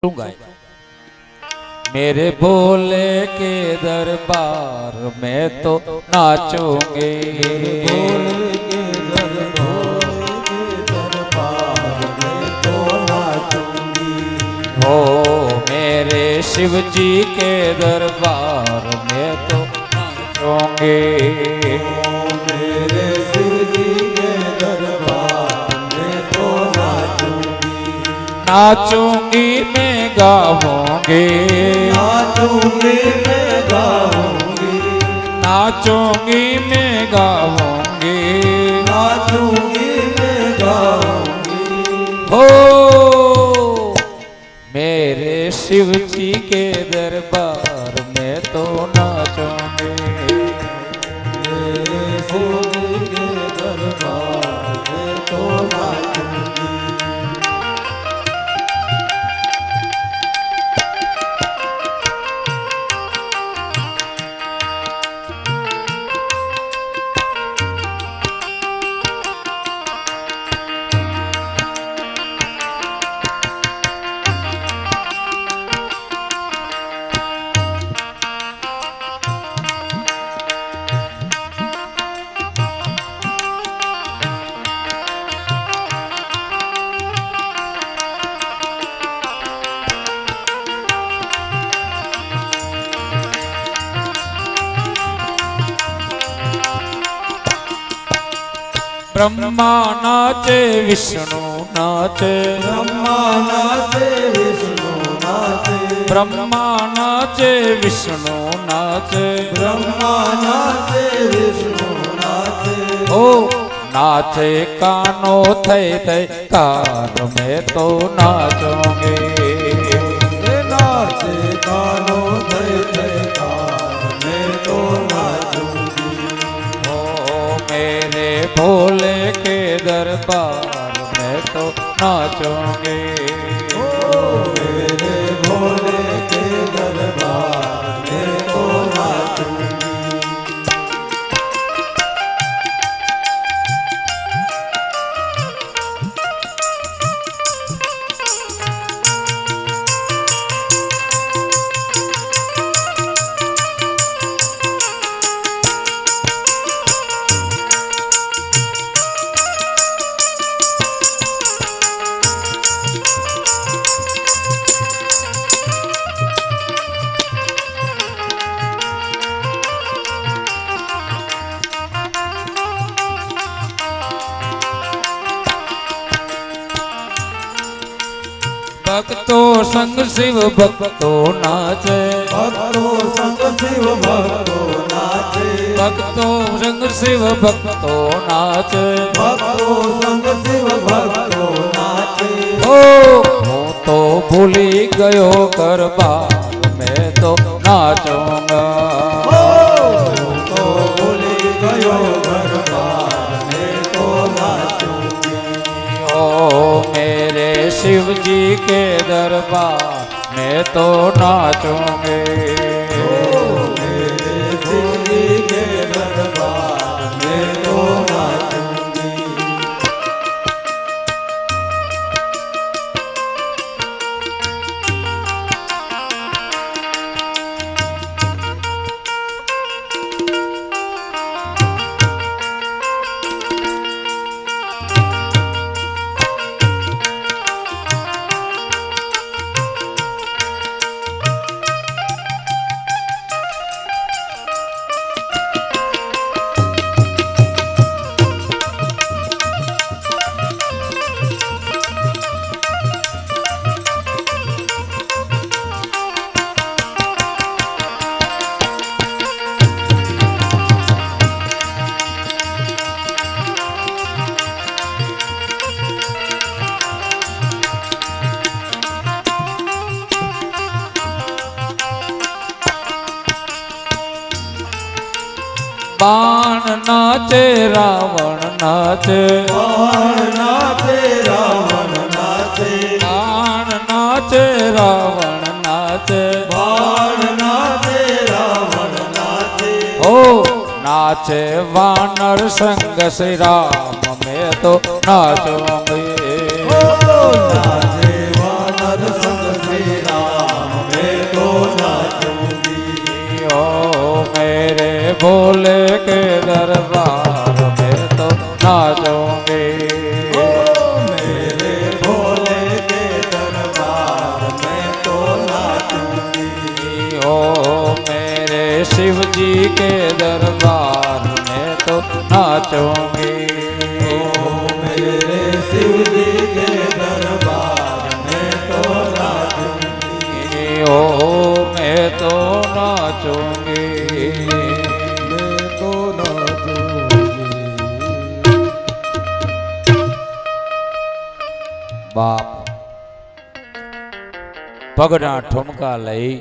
गाए। मेरे भोले के दरबार में तो नाचूंगे, भोले के दरबार में तो नाचूंगी। हो मेरे शिव जी के दरबार में तो नाचूंगे, मेरे शिव जी के दरबार में तो नाचूंगी। नाचूंगी मैं गाऊंगी, नाचूंगी मैं गाऊंगी, नाचूंगी मैं गाऊंगी, नाचूंगी मैं गाऊंगी। हो मेरे शिव जी के दरबार में तो नाचूंगी, मेरे शिव जी के दरबार में तो नाचूंगी। ब्रह्मा नाचे विष्णु नाचे, ब्रह्मा नाचे विष्णु नाचे, ब्रह्मा नाचे विष्णु नाचे, ब्रह्मा नाचे विष्णु नाचे। ओ नाचे कानो थे थे कार में तो नाचोगे, नाचे कानो थे थे कार में तो नाचूंगी। ओ मेरे भोले के दरबार में तो नाचोगे, मेरे भोले के दरबार में तो नाचूंगी। भक्तों संग शिव भक्तों नाचे, भक्तों संग शिव भक्तों नाचे, भक्तों संग शिव भक्तों नाचे, भक्तों संग शिव भक्तों नाचे। ओ हूँ तो भूली गयो दरबार में तो नाचूंगा, तो भूली गयो दरबार में तो नाचूंगी। ओ मेरे शिव जी के दरबार में तो नाचूंगे, मेरे शिव जी के दरबार में तो नाचूंगी। बाण नाचे रावण नाचे, बाण नाचे रावण नाचे, बाण नाचे रावण नाचे, बाण नाचे रावण नाचे। ओ नाचे वानर संग श्री राम में तो नाचूंगे, नाचे वानर संग श्री भोले के दरबार में तो नाचूंगी। ओ मेरे भोले के दरबार में तो नाचूंगी। ओ मेरे शिव जी के दरबार में तो नाचूंगी। ओ मेरे शिव जी के दरबार में तो नाचूंगी। ओ मैं तो नाचूंगी। मैं तो नाचूंगी। बाप પગના ઠુમકા લઈ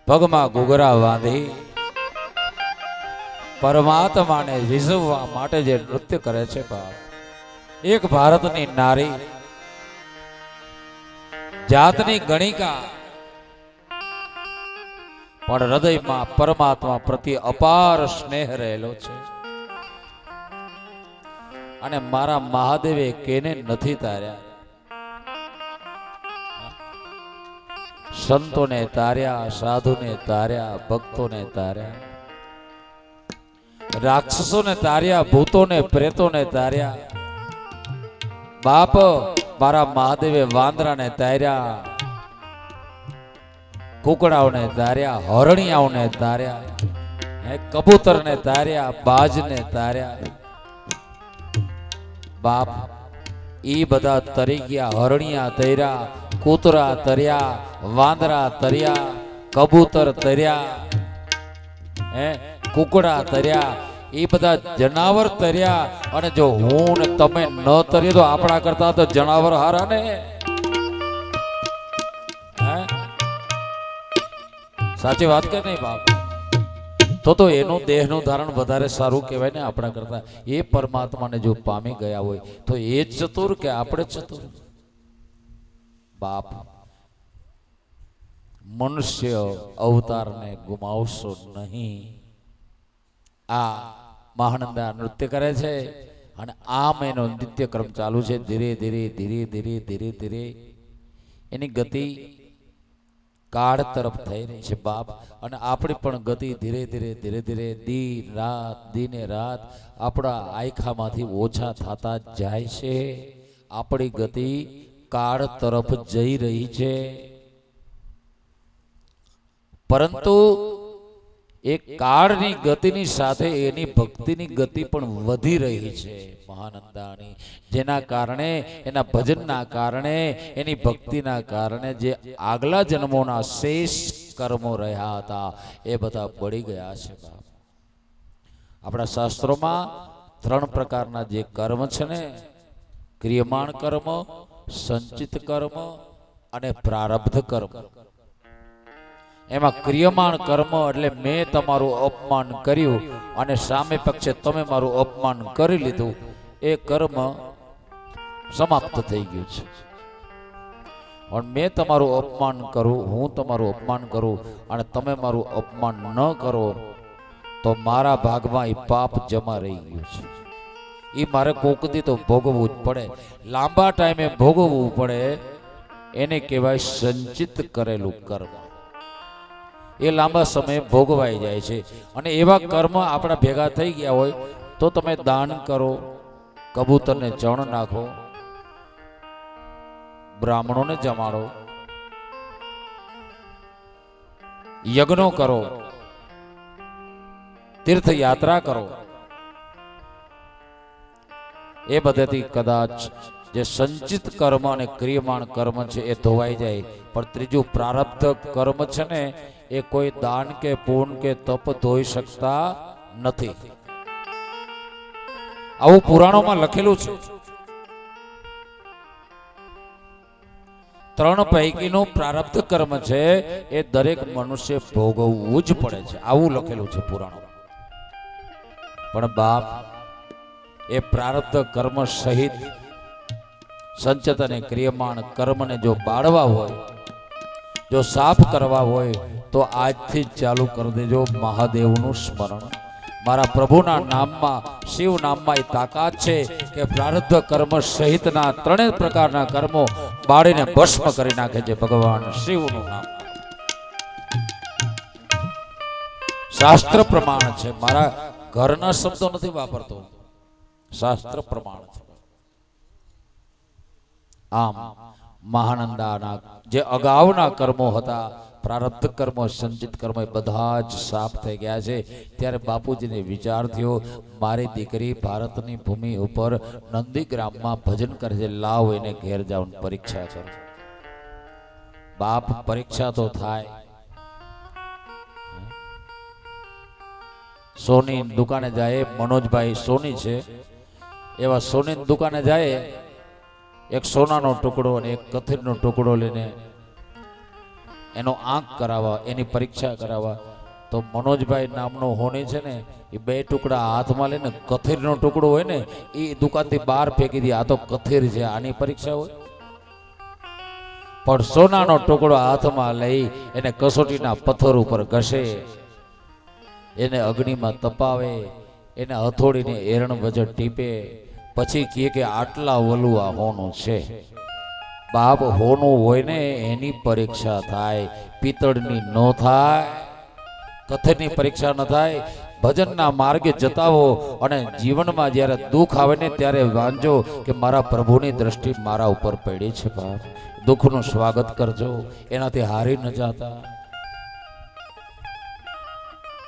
પગમાં ઘૂઘરા બાંધી પરમાત્માને રીઝવવા માટે જે નૃત્ય કરે છે બાપ, એક ભારતની નારી જાતની ગણિકા પણ હૃદયમાં પરમાત્મા પ્રત્યે અપાર સ્નેહ રહેલો છે. અને મારા મહાદેવે કેને નથી તાર્યા? સંતોને તાર્યા, સાધુને તાર્યા, ભક્તોને તાર્યા, રાક્ષસોને તાર્યા, ભૂતોને પ્રેતોને તાર્યા. બાપ મારા મહાદેવે વાંદરાને તાર્યા, કુકડાઓને તાર્યા, હરણિયાઓને તાર્યા, કબૂતરને તાર્યા, બાજને તાર્યા. બાપ ઈ બધા તરી ગયા. હરણિયા તર્યા, કૂતરા તર્યા, વાંદરા તર્યા, કબૂતર તર્યા, કુકડા તર્યા, એ બધા જનાવર તર્યા. અને જો હું ને તમે ન તરીએ તો આપણા કરતા તો જનાવર હારા ને. સાચી વાત કે નહીં બાપ? તો એનું દેહનું ધારણ વધારે સારું કહેવાય ને આપણા કરતા. એ પરમાત્માને જો પામી ગયા હોય તો એ જ ચતુર કે આપણે ચતુર? બાપ મનુષ્ય અવતારને ગુમાવશો નહીં. આ મહાનંદા નૃત્ય કરે છે અને આમ એનો નિત્યક્રમ ચાલુ છે. ધીરે ધીરે ધીરે ધીરે ધીરે ધીરે એની ગતિ કાળ તરફ થઈ રહી છે બાપ. અને આપણી પણ ગતિ ધીરે ધીરે ધીરે ધીરે દિન રાત દિને રાત આપણા આયખામાંથી ઓછા થતા જાય છે. આપણી ગતિ કાળ તરફ જઈ રહી છે. પરંતુ એ કાળની ગતિની સાથે એની ભક્તિની ગતિ પણ વધી રહી છે મહાનંદાની. જેના કારણે એના ભજનના કારણે એની ભક્તિના કારણે જે આગલા જન્મોના શેષ કર્મો રહ્યા હતા એ બધા બળી ગયા છે બાપ. આપણા શાસ્ત્રોમાં 3 પ્રકારના જે કર્મ છે ને, ક્રિયમાણ કર્મ, સંચિત કર્મ અને પ્રારબ્ધ કર્મ. એમાં ક્રિયમાણ કર્મ એટલે મેં તમારું અપમાન કર્યું અને સામે પક્ષે તમે મારું અપમાન કરી લીધું, એ કર્મ સમાપ્ત થઈ ગયું છે. પણ મેં તમારું અપમાન કરું, હું તમારું અપમાન કરું અને તમે મારું અપમાન ન કરો તો મારા ભાગમાં એ પાપ જમા રહી ગયું છે. એ મારે કોકદી તો ભોગવવું જ પડે, લાંબા ટાઈમે ભોગવવું પડે. એને કહેવાય સંચિત કરેલું કર્મ. એ લાંબા સમયે ભોગવાઈ જાય છે. અને એવા કર્મ આપણા ભેગા થઈ ગયા હોય તો તમે દાન કરો, કબૂતરને ચણ નાખો, બ્રાહ્મણોને જમાડો, યજ્ઞો કરો, તીર્થયાત્રા કરો. એ બધેથી કદાચ જે સંચિત કર્મ અને ક્રિયમાણ કર્મ છે એ ધોવાઈ જાય. પણ ત્રીજું પ્રારબ્ધ કર્મ છે ને, એ કોઈ દાન કે પૂન કે તપ ધોઈ શકતા નથી. આવું પુરાણોમાં લખેલું છે. 3 પૈકીનું પ્રારબ્ધ કર્મ છે એ દરેક મનુષ્ય ભોગવવું જ પડે છે, આવું લખેલું છે પુરાણોમાં. પણ બાપ એ પ્રારબ્ધ કર્મ સહિત સંચિત અને ક્રિયમાણ કર્મને જો બાળવા હોય, જો સાફ કરવા હોય તો આજથી જ ચાલુ કરી દેજો મહાદેવનું સ્મરણ. મારા પ્રભુના નામમાં, શિવ નામમાં એ તાકાત છે કે પ્રારબ્ધ કર્મ સહિતના 3 પ્રકારના કર્મો બાળીને ભસ્મ કરી નાખે છે ભગવાન શિવનું નામ. શાસ્ત્ર પ્રમાણ છે, મારા ઘરના શબ્દો નથી વાપરતો, શાસ્ત્ર પ્રમાણ છે. આમ મહાનંદાના જે અગાઉના કર્મો હતા, પ્રારબ્ધ કર્મો, સંચિત કર્મો એ બધા જ સાફ થઈ ગયા છે. ત્યારે બાપુજીને વિચાર થયો, મારી દીકરી ભારતની ભૂમિ ઉપર નંદીગ્રામમાં ભજન કરે છે, લાવ એને ઘેર જાઉં પરીક્ષા કરું. બાપ પરીક્ષા તો થાય. સોની દુકાને જાય, મનોજભાઈ સોની છે, એવા સોની દુકાને જાય, એક સોનાનો ટુકડો અને એક કથિરનો ટુકડો લઈને એનો આંખ કરાવવા, એની પરીક્ષા કરાવવા. તો મનોજભાઈ નામનો હોની છે ને, એ બે ટુકડા હાથમાં લઈને કથિરનો ટુકડો હોય ને એ દુકાનથી બહાર ફેંકી દે. આ તો કથિર છે, આની પરીક્ષા હોય. પણ સોનાનો ટુકડો હાથમાં લઈ એને કસોટીના પથ્થર ઉપર ઘસે, એને અગ્નિમાં તપાવે, એને હથોડીને એરણ વજન ટીપે, પછી કહે કે આટલા વલું આ હોનું છે. બાપ હોનું હોય ને એની પરીક્ષા થાય, પિત્તળની ન થાય, કથિરની પરીક્ષા ન થાય. ભજનના માર્ગે જતા હો અને જીવનમાં જ્યારે દુઃખ આવે ને ત્યારે વાંચો કે મારા પ્રભુની દ્રષ્ટિ મારા ઉપર પડી છે. બાપ દુઃખનું સ્વાગત કરજો, એનાથી હારી ન જાતા.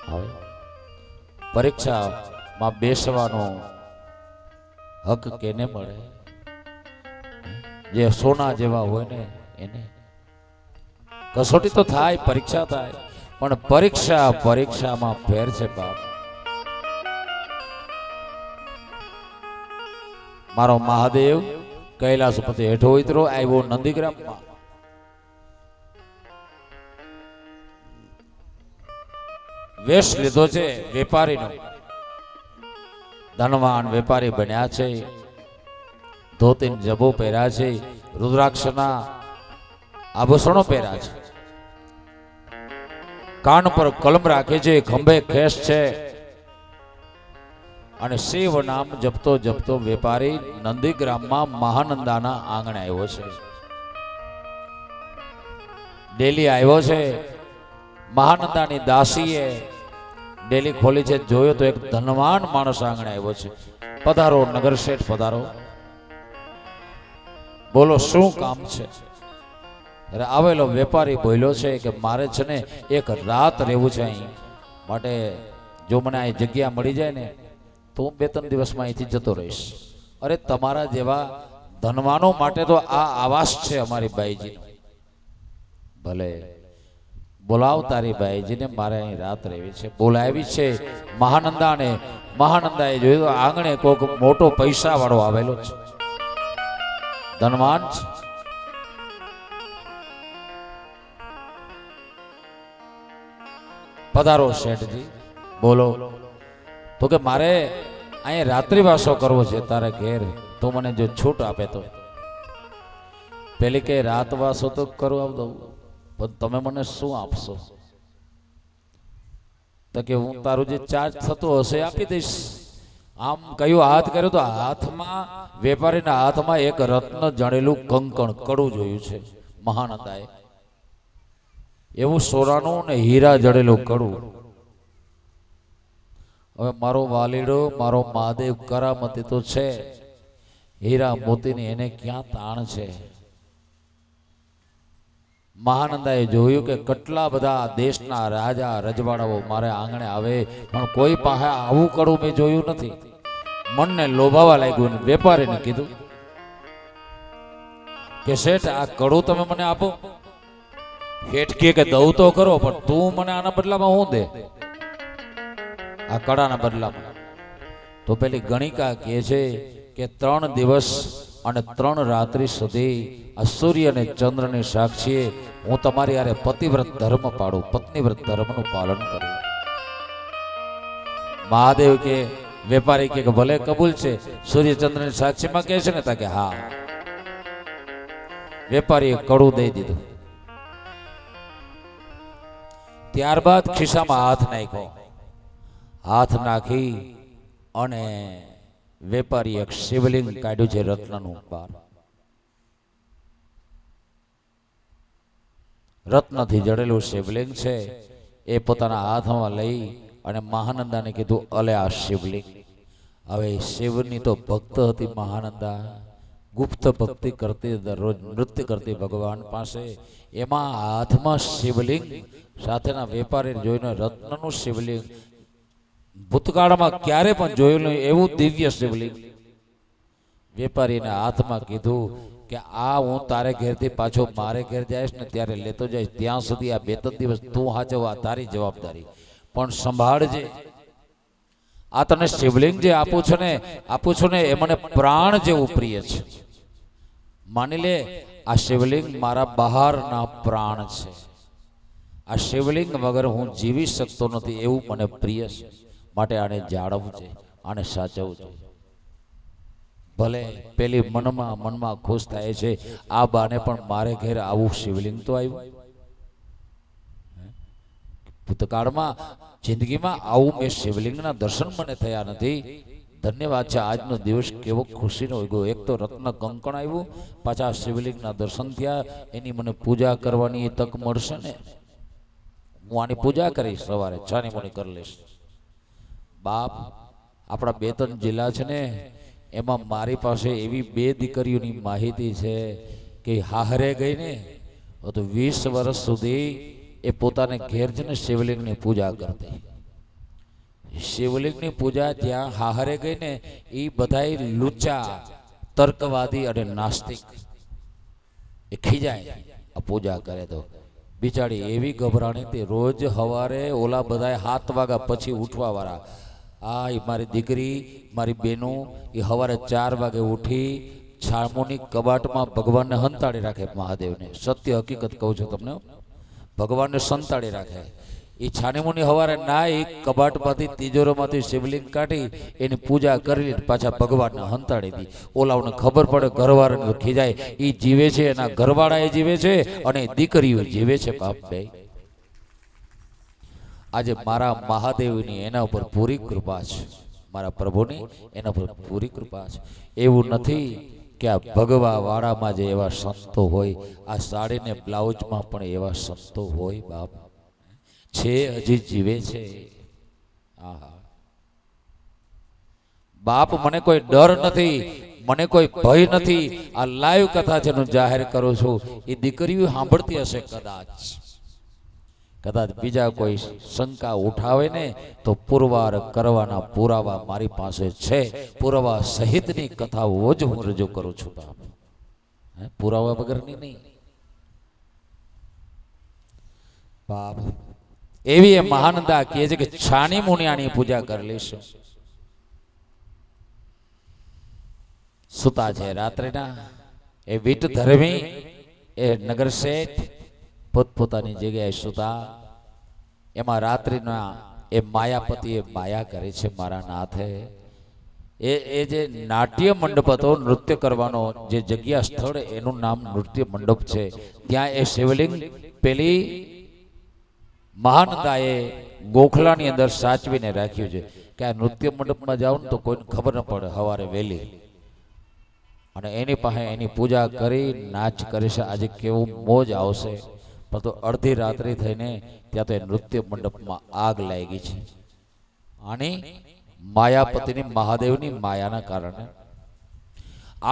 હવે પરીક્ષામાં બેસવાનો હક કેને મળે? જે સોના જેવા હોય ને એને. કસોટી તો થાય, પરીક્ષા થાય, પણ પરીક્ષામાં ફેર છે. બાપ મારો મહાદેવ કૈલાસપતિ હેઠો ઉતરો આવ્યો નંદીગ્રામમાં. વેશ લીધો છે વેપારીનો, ધનવાન વેપારી બન્યા છે, ધોતીન જબો પહેર્યા છે, રુદ્રાક્ષના આભૂષણો પહેર્યા છે, કાન પર કલમ રાખે છે, ખંભે ખેસ છે, અને શિવ નામ જપતો જપતો વેપારી નંદીગ્રામમાં મહાનંદાના આંગણે આવ્યો છે. ડેલી આવ્યો છે. મહાનંદાની દાસીએ ડેલી ખોલી છે, જોયો તો એક ધનવાન માણસ આંગણે આવ્યો છે. પધારો નગર શેઠ, પધારો, બોલો શું કામ છે? આવેલો વેપારી બોલ્યો છે કે મારે છે ને એક રાત રહેવું છે અહીં, માટે જો મને આ જગ્યા મળી જાય ને તો હું 2-3 દિવસમાં અહીંથી જતો રહીશ. અરે તમારા જેવા ધનવાનો માટે તો આ આવાસ છે અમારી બાઈજીનો. ભલે બોલાવ તારી બાઈજીને, મારે અહીં રાત રહેવી છે. બોલાવી છે મહાનંદાને. મહાનંદાએ જોયું તો આંગણે કોઈક મોટો પૈસા વાળો આવેલો છે, ધનવાન છે. પધારો શેઠજી, બોલો. તો કે મારે અહીંયા રાત્રિવાસો કરવો છે તારે ઘેર, તો મને જો છૂટ આપે તો. પેલી કે રાતવાસો તો કરવા દઉં, પણ તમે મને શું આપશો? તો કે હું તારું જે ચાર્જ થતો હશે આપી દઈશ. આમ કયું હાથ કર્યો તો હાથમાં, વેપારીના હાથમાં એક રત્ન જણેલું કંકણ કડું જોયું છે મહાનંદાએ. એવું સોનાનું ને હીરા જડેલું કડું. હવે મારો વાલીડો, મારો મહાદેવ કરામતી તો છે, હીરા મોતીની એને ક્યાં તાણ છે? મહાનંદાએ જોયું કે કેટલા બધા દેશના રાજા રજવાડાઓ મારે આંગણે આવે, પણ કોઈ પાસે આવું કડું મેં જોયું નથી. મનને લોભાવા લાગ્યું ને વેપારીને કીધું કે શેઠ આ કડું તમે મને આપો. શેઠ કે દઉં તો કરો, પણ તું મને આના બદલામાં હું દે, આ કડાના બદલામાં? તો પેલી ગણિકા કહે છે કે 3 દિવસ અને 3 રાત્રિ સુધી આ સૂર્ય અને ચંદ્રની સાક્ષીએ હું તમારી હારે પતિવ્રત ધર્મ પાડું, પત્નીવ્રત ધર્મનું પાલન કરું. મહાદેવ કે વેપારી કે ભલે કબૂલ છે. સૂર્ય ચંદ્રની સાક્ષીમાં કહે છે ને તા કે હા. વેપારીએ કડું દઈ દીધું. ત્યારબાદ ખિસ્સામાં હાથ નાખ્યો. હાથ નાખી અને વેપારી એક શિવલિંગ કાઢ્યું છે રત્નનું બહાર. રત્નથી જડેલું શિવલિંગ છે એ પોતાના હાથમાં લઈ અને મહાનંદાને કીધું અલે આ શિવલિંગ. હવે શિવની તો ભક્ત હતી મહાનંદા, ગુપ્ત ભક્તિ કરતી, દરરોજ નૃત્ય કરતી ભગવાન પાસે. એમાં હાથમાં શિવલિંગ સાથેના વેપારી જોઈને રત્નનું શિવલિંગ, ભૂતકાળમાં ક્યારે પણ જોયેલું એવું દિવ્ય શિવલિંગ. વેપારીના હાથમાં કીધું કે આ હું તારે ઘેરથી પાછો મારે ઘેર જઈશ ને ત્યારે લેતો જઈશ, ત્યાં સુધી આ 2-3 દિવસ તું હાચવવા, તારી જવાબદારી, પણ સંભાળજે. આ તને શિવલિંગ જે આપું છું ને એ મને પ્રાણ જેવું પ્રિય છે. માની લે આ શિવલિંગ મારા બહારના પ્રાણ છે. આ શિવલિંગ વગર હું જીવી શકતો નથી, એવું મને પ્રિય છે. માટે આને જાળવવું છે, આને સાચવવું છે. ભલે પેલી મનમાં ખુશ થાય છે, આ બાને પણ મારે ઘેર આવું શિવલિંગ તો આવ્યું. ભૂતકાળમાં જિંદગીમાં આવું મેં શિવલિંગના દર્શન મને થયા નથી. ધન્યવાદ છે, આજનો દિવસ કેવો ખુશીનો ગયો. એક તો રત્ન કંકણ આવ્યું, પાછા શિવલિંગના દર્શન થયા. એની મને પૂજા કરવાની તક મળશે ને, હું આની પૂજા કરીશ, સવારે છાની મોની કરી લઈશ. બાપ, આપણા 2-3 જિલ્લા છે ને, એમાં મારી પાસે એવી 2 દીકરીઓની માહિતી છે કે હાહરે ગઈ ને તો 20 વર્ષ સુધી એ પોતાને ઘેર છે ને શિવલિંગની પૂજા કરતી. શિવલિંગની પૂજા જ્યાં હાહરે ગઈ ને એ બધાય લુચ્ચા, તર્કવાદી અને નાસ્તિક એ ખીજાય આ પૂજા કરે તો. બિચારી એવી ગભરાણી હતી, રોજ સવારે ઓલા બધાય 7 વાગ્યા પછી ઉઠવા વાળા, આ મારી દીકરી, મારી બહેનો, એ સવારે 4 વાગે ઉઠી છામુની કબાટમાં ભગવાનને હંતાડી રાખે. મહાદેવને સત્ય હકીકત કહું છું તમને, ભગવાનને સંતાડી રાખે. એ છાનીમુની સવારે ના એ કબાટમાંથી, તિજોરીમાંથી શિવલિંગ કાઢી એની પૂજા કરી પાછા ભગવાનને હંતાડી દી. ઓલાઓને ખબર પડે, ઘરવાળાને ખીજાય, એ જીવે છે, એના ઘરવાળા એ જીવે છે અને દીકરીઓ જીવે છે. બાપ બે, આજે મારા મહાદેવની એના ઉપર પૂરી કૃપા છે, મારા પ્રભુની એના ઉપર પૂરી કૃપા છે. એવું નથી કે આ ભગવા વાળામાં જે એવા સંતો હોય, આ સાડીને બ્લાઉઝમાં પણ એવા સંતો હોય. બાપ છે, હજી જીવે છે. આહા બાપ, મને કોઈ ડર નથી, મને કોઈ ભય નથી. આ લાઈવ કથા છે હું જાહેર કરું છું. એ દીકરીઓ સાંભળતી હશે, કદાચ બીજા કોઈ શંકા ઉઠાવે ને તો પુરવાર કરવાના પુરાવા મારી પાસે છે. પુરાવા સહિતની કથાઓ જ હું રજૂ કરું છું બાપ, પુરાવા વગરની નહીં. બાપ, એવી એ મહાનંદા કહે છે કે છાની મુનિયાની પૂજા કરી લઈશું. સુતા છે રાત્રિના એ વીટ ધર્મી, એ નગર શેઠ પોતપોતાની જગ્યાએ સુતા. એમાં રાત્રિના એ માયાપતિ એ માયા કરે છે મારા નાથે. એ જે નાટ્ય મંડપ હતો, નૃત્ય કરવાનો જે જગ્યા સ્થળ, એનું નામ નૃત્ય મંડપ છે. ત્યાં એ શિવલિંગ પેલી મહાનંદાએ ગોખલાની અંદર સાચવીને રાખ્યું છે કે આ નૃત્ય મંડપમાં જાવ ને તો કોઈને ખબર ન પડે, સવારે વહેલી. અને એની પાસે એની પૂજા કરી નાચ કરે છે. આજે કેવું મોજ આવશે. પણ તો અડધી રાત્રિ થઈને ત્યાં તો એ નૃત્ય મંડપમાં આગ લાગી છે. આની માયાપતિની, મહાદેવની માયાના કારણે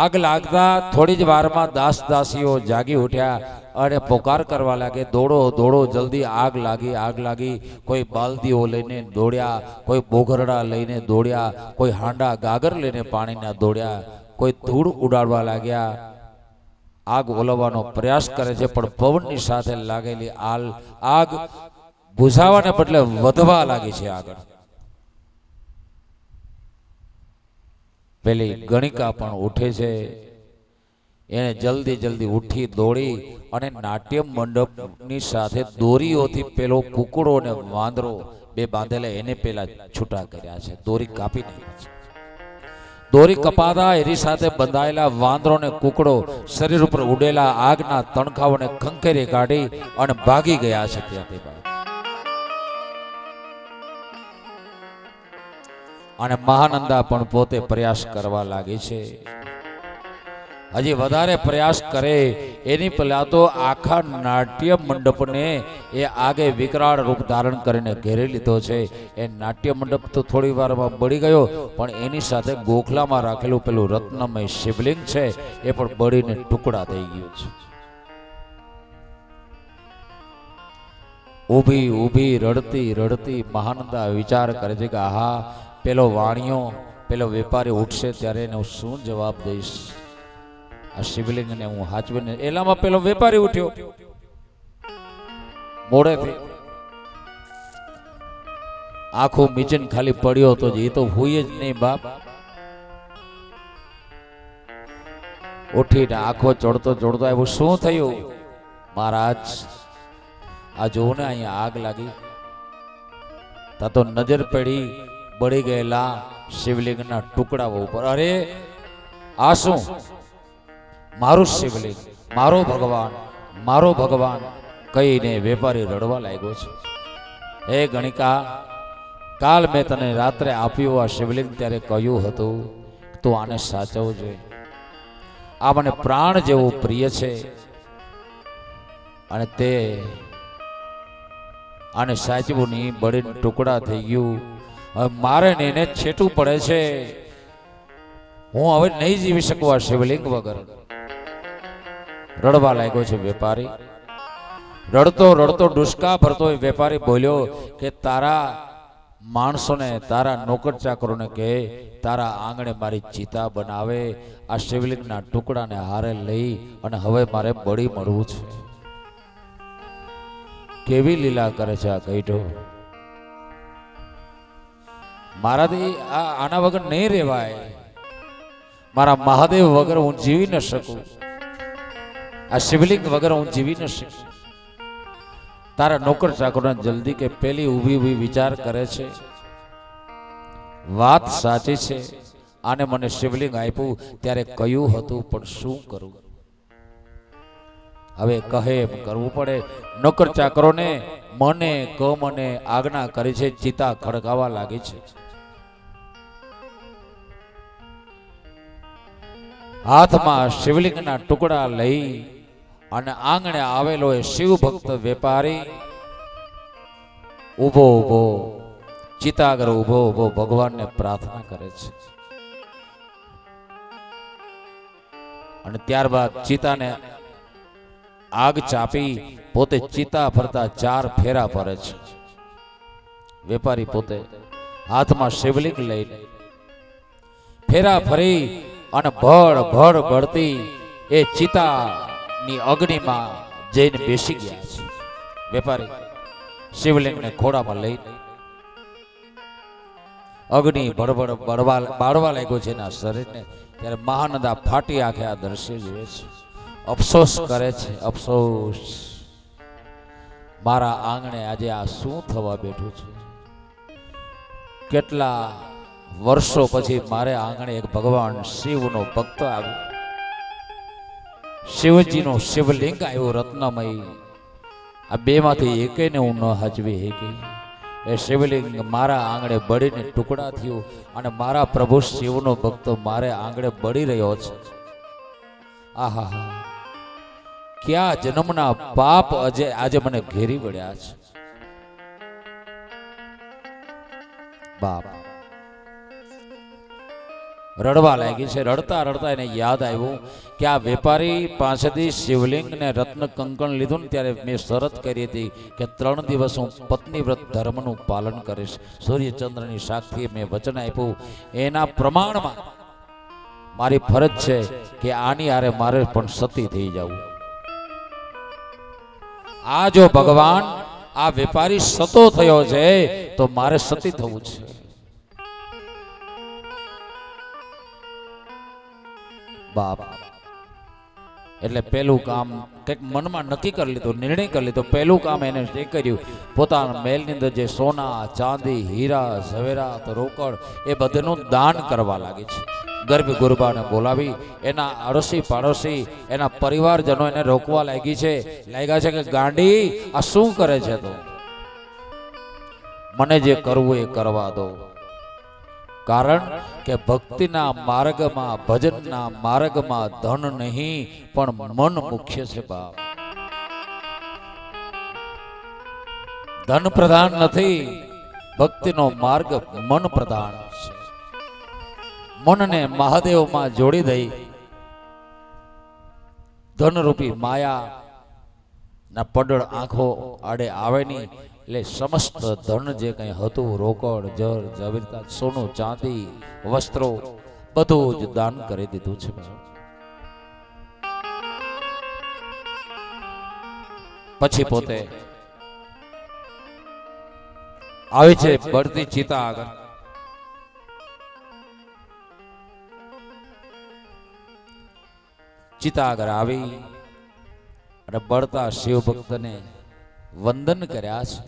આગ લાગતા થોડી જ વારમાં દાસ દાસીઓ જાગી ઉઠ્યા અને પોકાર કરવા લાગે, દોડો દોડો જલ્દી, આગ લાગી, આગ લાગી. કોઈ બાલદીઓ લઈને દોડ્યા, કોઈ બોઘરડા લઈને દોડ્યા, કોઈ હાંડા ગાગર લઈને પાણીના દોડ્યા, કોઈ ધૂળ ઉડાડવા લાગ્યા. આગ ઓલવવાનો પ્રયાસ કરે છે પણ પવનની સાથે લાગેલી આગ બુઝાવાને બદલે વધવા લાગી છે આગળ. પેલી ગણિકા પણ ઉઠે છે. એને જલ્દી જલ્દી ઉઠી દોડી અને નાટ્ય મંડપની સાથે દોરીઓથી પેલો કુકડો ને વાંદરો બે બાંધેલા એને પેલા છૂટા કર્યા છે, દોરી કાપી નાખી છે. દોરી કપાતા એની સાથે બંધાયેલા વાંદરો ને કુકડો શરીર ઉપર ઉડેલા આગના તણખાઓને ખંખેરી કાઢી અને ભાગી ગયા છે ત્યાંથી. અને મહાનંદા પણ પોતે પ્રયાસ કરવા લાગી છે. હજી વધારે પ્રયાસ કરે એની પહેલા તો આખા નાટ્ય મંડપને એ આગે વિકરાળ રૂપ ધારણ કરીને ઘેરી લીધો છે. એ નાટ્ય મંડપ તો થોડી વારમાં બળી ગયો, પણ એની સાથે ગોખલામાં રાખેલું પેલું રત્નમય શિવલિંગ છે એ પણ બળીને ટુકડા થઈ ગયું છે. ઊભી ઊભી રડતી રડતી મહાનંદા વિચાર કરે છે કે આહા, પેલો વાણિયો પેલો વેપારી ઉઠશે ત્યારે એને હું શું જવાબ દઈશ? આ શિવલિંગને હું હાચવીને. એલામાં પેલો વેપારી ઉઠ્યો મોડેથી, આખું મીચીને ખાલી પડ્યો હતો. એ તો હોય જ નહીં બાપ. ઉઠીને આખો ચડતો ચડતો આવ્યો. શું થયું મહારાજ? આ જોવો ને, અહીંયા આગ લાગી. તા તો નજર પડી બળી ગયેલા શિવલિંગના ટુકડાઓ ઉપર. અરે આ શું? મારું શિવલિંગ, મારો ભગવાન, મારો ભગવાન કહીને વેપારી રડવા લાગ્યો છે. હે ગણિકા, કાલ મેં તને રાત્રે આપ્યું આ શિવલિંગ ત્યારે કહ્યું હતું તું આને સાચવજે. આ મને પ્રાણ જેવું પ્રિય છે અને તે આને સાચવું નહીં, બળીને ટુકડા થઈ ગયું. હવે મારે ને એને છેટું પડે છે. હું હવે નહીં જીવી શકું આ શિવલિંગ વગર. રડવા લાગ્યો છે વેપારી. રડતો રડતો ડુસકા ભરતો વેપારી બોલ્યો કે તારા માણસોને, તારા નોકર ચાકરોને કહે તારા આંગણે મારી ચિતા બનાવે. આ શિવલિંગના ટુકડાને હારે લઈ અને હવે મારે બળી મળવું છે. કેવી લીલા કરે છે આ ગઈઢો. મારાથી આના વગર નહીં રહેવાય. મારા મહાદેવ વગર હું જીવી ન શકું. આ શિવલિંગ વગર હું જીવી ન શકું. તારા નોકર ચાકરોને જલ્દી કે. પેલી ઊભી ઊભી વિચાર કરે છે, વાત સાચી છે. આને મને શિવલિંગ આપ્યું ત્યારે કહ્યું હતું, પણ શું કરું? હવે કહે એમ કરવું પડે. નોકર ચાકરોને મને મને આજ્ઞા કરી છે. ચિતા ખડકાવા લાગી છે. હાથમાં શિવલિંગના ટુકડા લઈ અને આંગણે આવેલો એ શિવ ભક્ત વેપારી ઉભો ઉભો ચિતાગર ઉભો ઉભો ભગવાનને પ્રાર્થના કરે છે. અને ત્યારબાદ ચિતાને આગ ચાપી પોતે ચિતા ફરતા 4 ફેરા ફરે છે. વેપારી પોતે હાથમાં શિવલિંગ લઈને ફેરા ફરી અને ભડ ભડ બળતી એ ચિતાની અગ્નિમાં જઈને બેસી ગયા છે. વેપારી શિવલિંગને ખોડામાં લઈને અગ્નિ ભડભડ બાળવા લાગ્યો છે એના શરીરને. ત્યારે મહાનંદા ફાટી આંખે આ દ્રશ્ય જુએ છે. અફસોસ કરે છે, અફસોસ, મારા આંગણે આજે આ શું થવા બેઠું છે? કેટલા વર્ષો પછી મારે આંગણે એક ભગવાન શિવનો ભક્ત આવ્યો, શિવજીનો શિવલિંગ આવ્યો રત્નમય. આ બેમાંથી એકેયને હું ન હાચવી શકી. એ શિવલિંગ મારા આંગણે બળીને ટુકડા થયું અને મારા પ્રભુ શિવનો ભક્ત મારે આંગણે બળી રહ્યો છે. આહા, ક્યાં જન્મના પાપ આજે મને ઘેરી વળ્યા છે. બાપ રડવા લાગી છે. રડતા રડતા એને યાદ આવ્યું કે આ વેપારી પાસેથી શિવલિંગ ને રત્ન કંકણ લીધું ને ત્યારે મેં શરત કરી હતી કે 3 દિવસ હું પત્ની વ્રત ધર્મનું પાલન કરીશ. સૂર્યચંદ્રની સાક્ષીએ મેં વચન આપ્યું. એના પ્રમાણમાં મારી ફરજ છે કે આની આરે મારે પણ સતી થઈ જવું. આ જો ભગવાન આ વેપારી સતો થયો છે તો મારે સતી થવું છે. બાપ એટલે પેલું કામ કંઈક મનમાં નક્કી કરી લીધું, નિર્ણય કરી લીધો. પેલું કામ એને એ કર્યું, પોતાના મહેલની અંદર જે સોના ચાંદી હીરા ઝવેરાત રોકડ એ બધાનું દાન કરવા લાગી છે. ગર્ભ ગુરબાને બોલાવી એના અડોશી પાડોશી એના પરિવારજનો એને રોકવા લાગ્યા છે કે ગાંડી આ શું કરે છે? તો મને જે કરવું એ કરવા દો. કારણ કે ભક્તિના માર્ગમાં ભજનના માર્ગમાં ધન નહીં પણ મન મુખ્ય છે બાપ. ધન પ્રધાન નથી, ભક્તિનો માર્ગ મન પ્રધાન છે. મનને મહાદેવમાં જોડી દઈ ધનરૂપી માયા ના પડળ આંખો આડે આવે નહીં એટલે સમસ્ત ધન જે કંઈ હતું, રોકડ જર ઝવેરતા સોનું ચાંદી વસ્ત્રો બધું જ દાન કરી દીધું છે. પછી પોતે આવે છે બળતી ચિતા આગળ. ચિતા આગળ આવી અને બળતા શિવ ભક્તને વંદન કર્યા છે.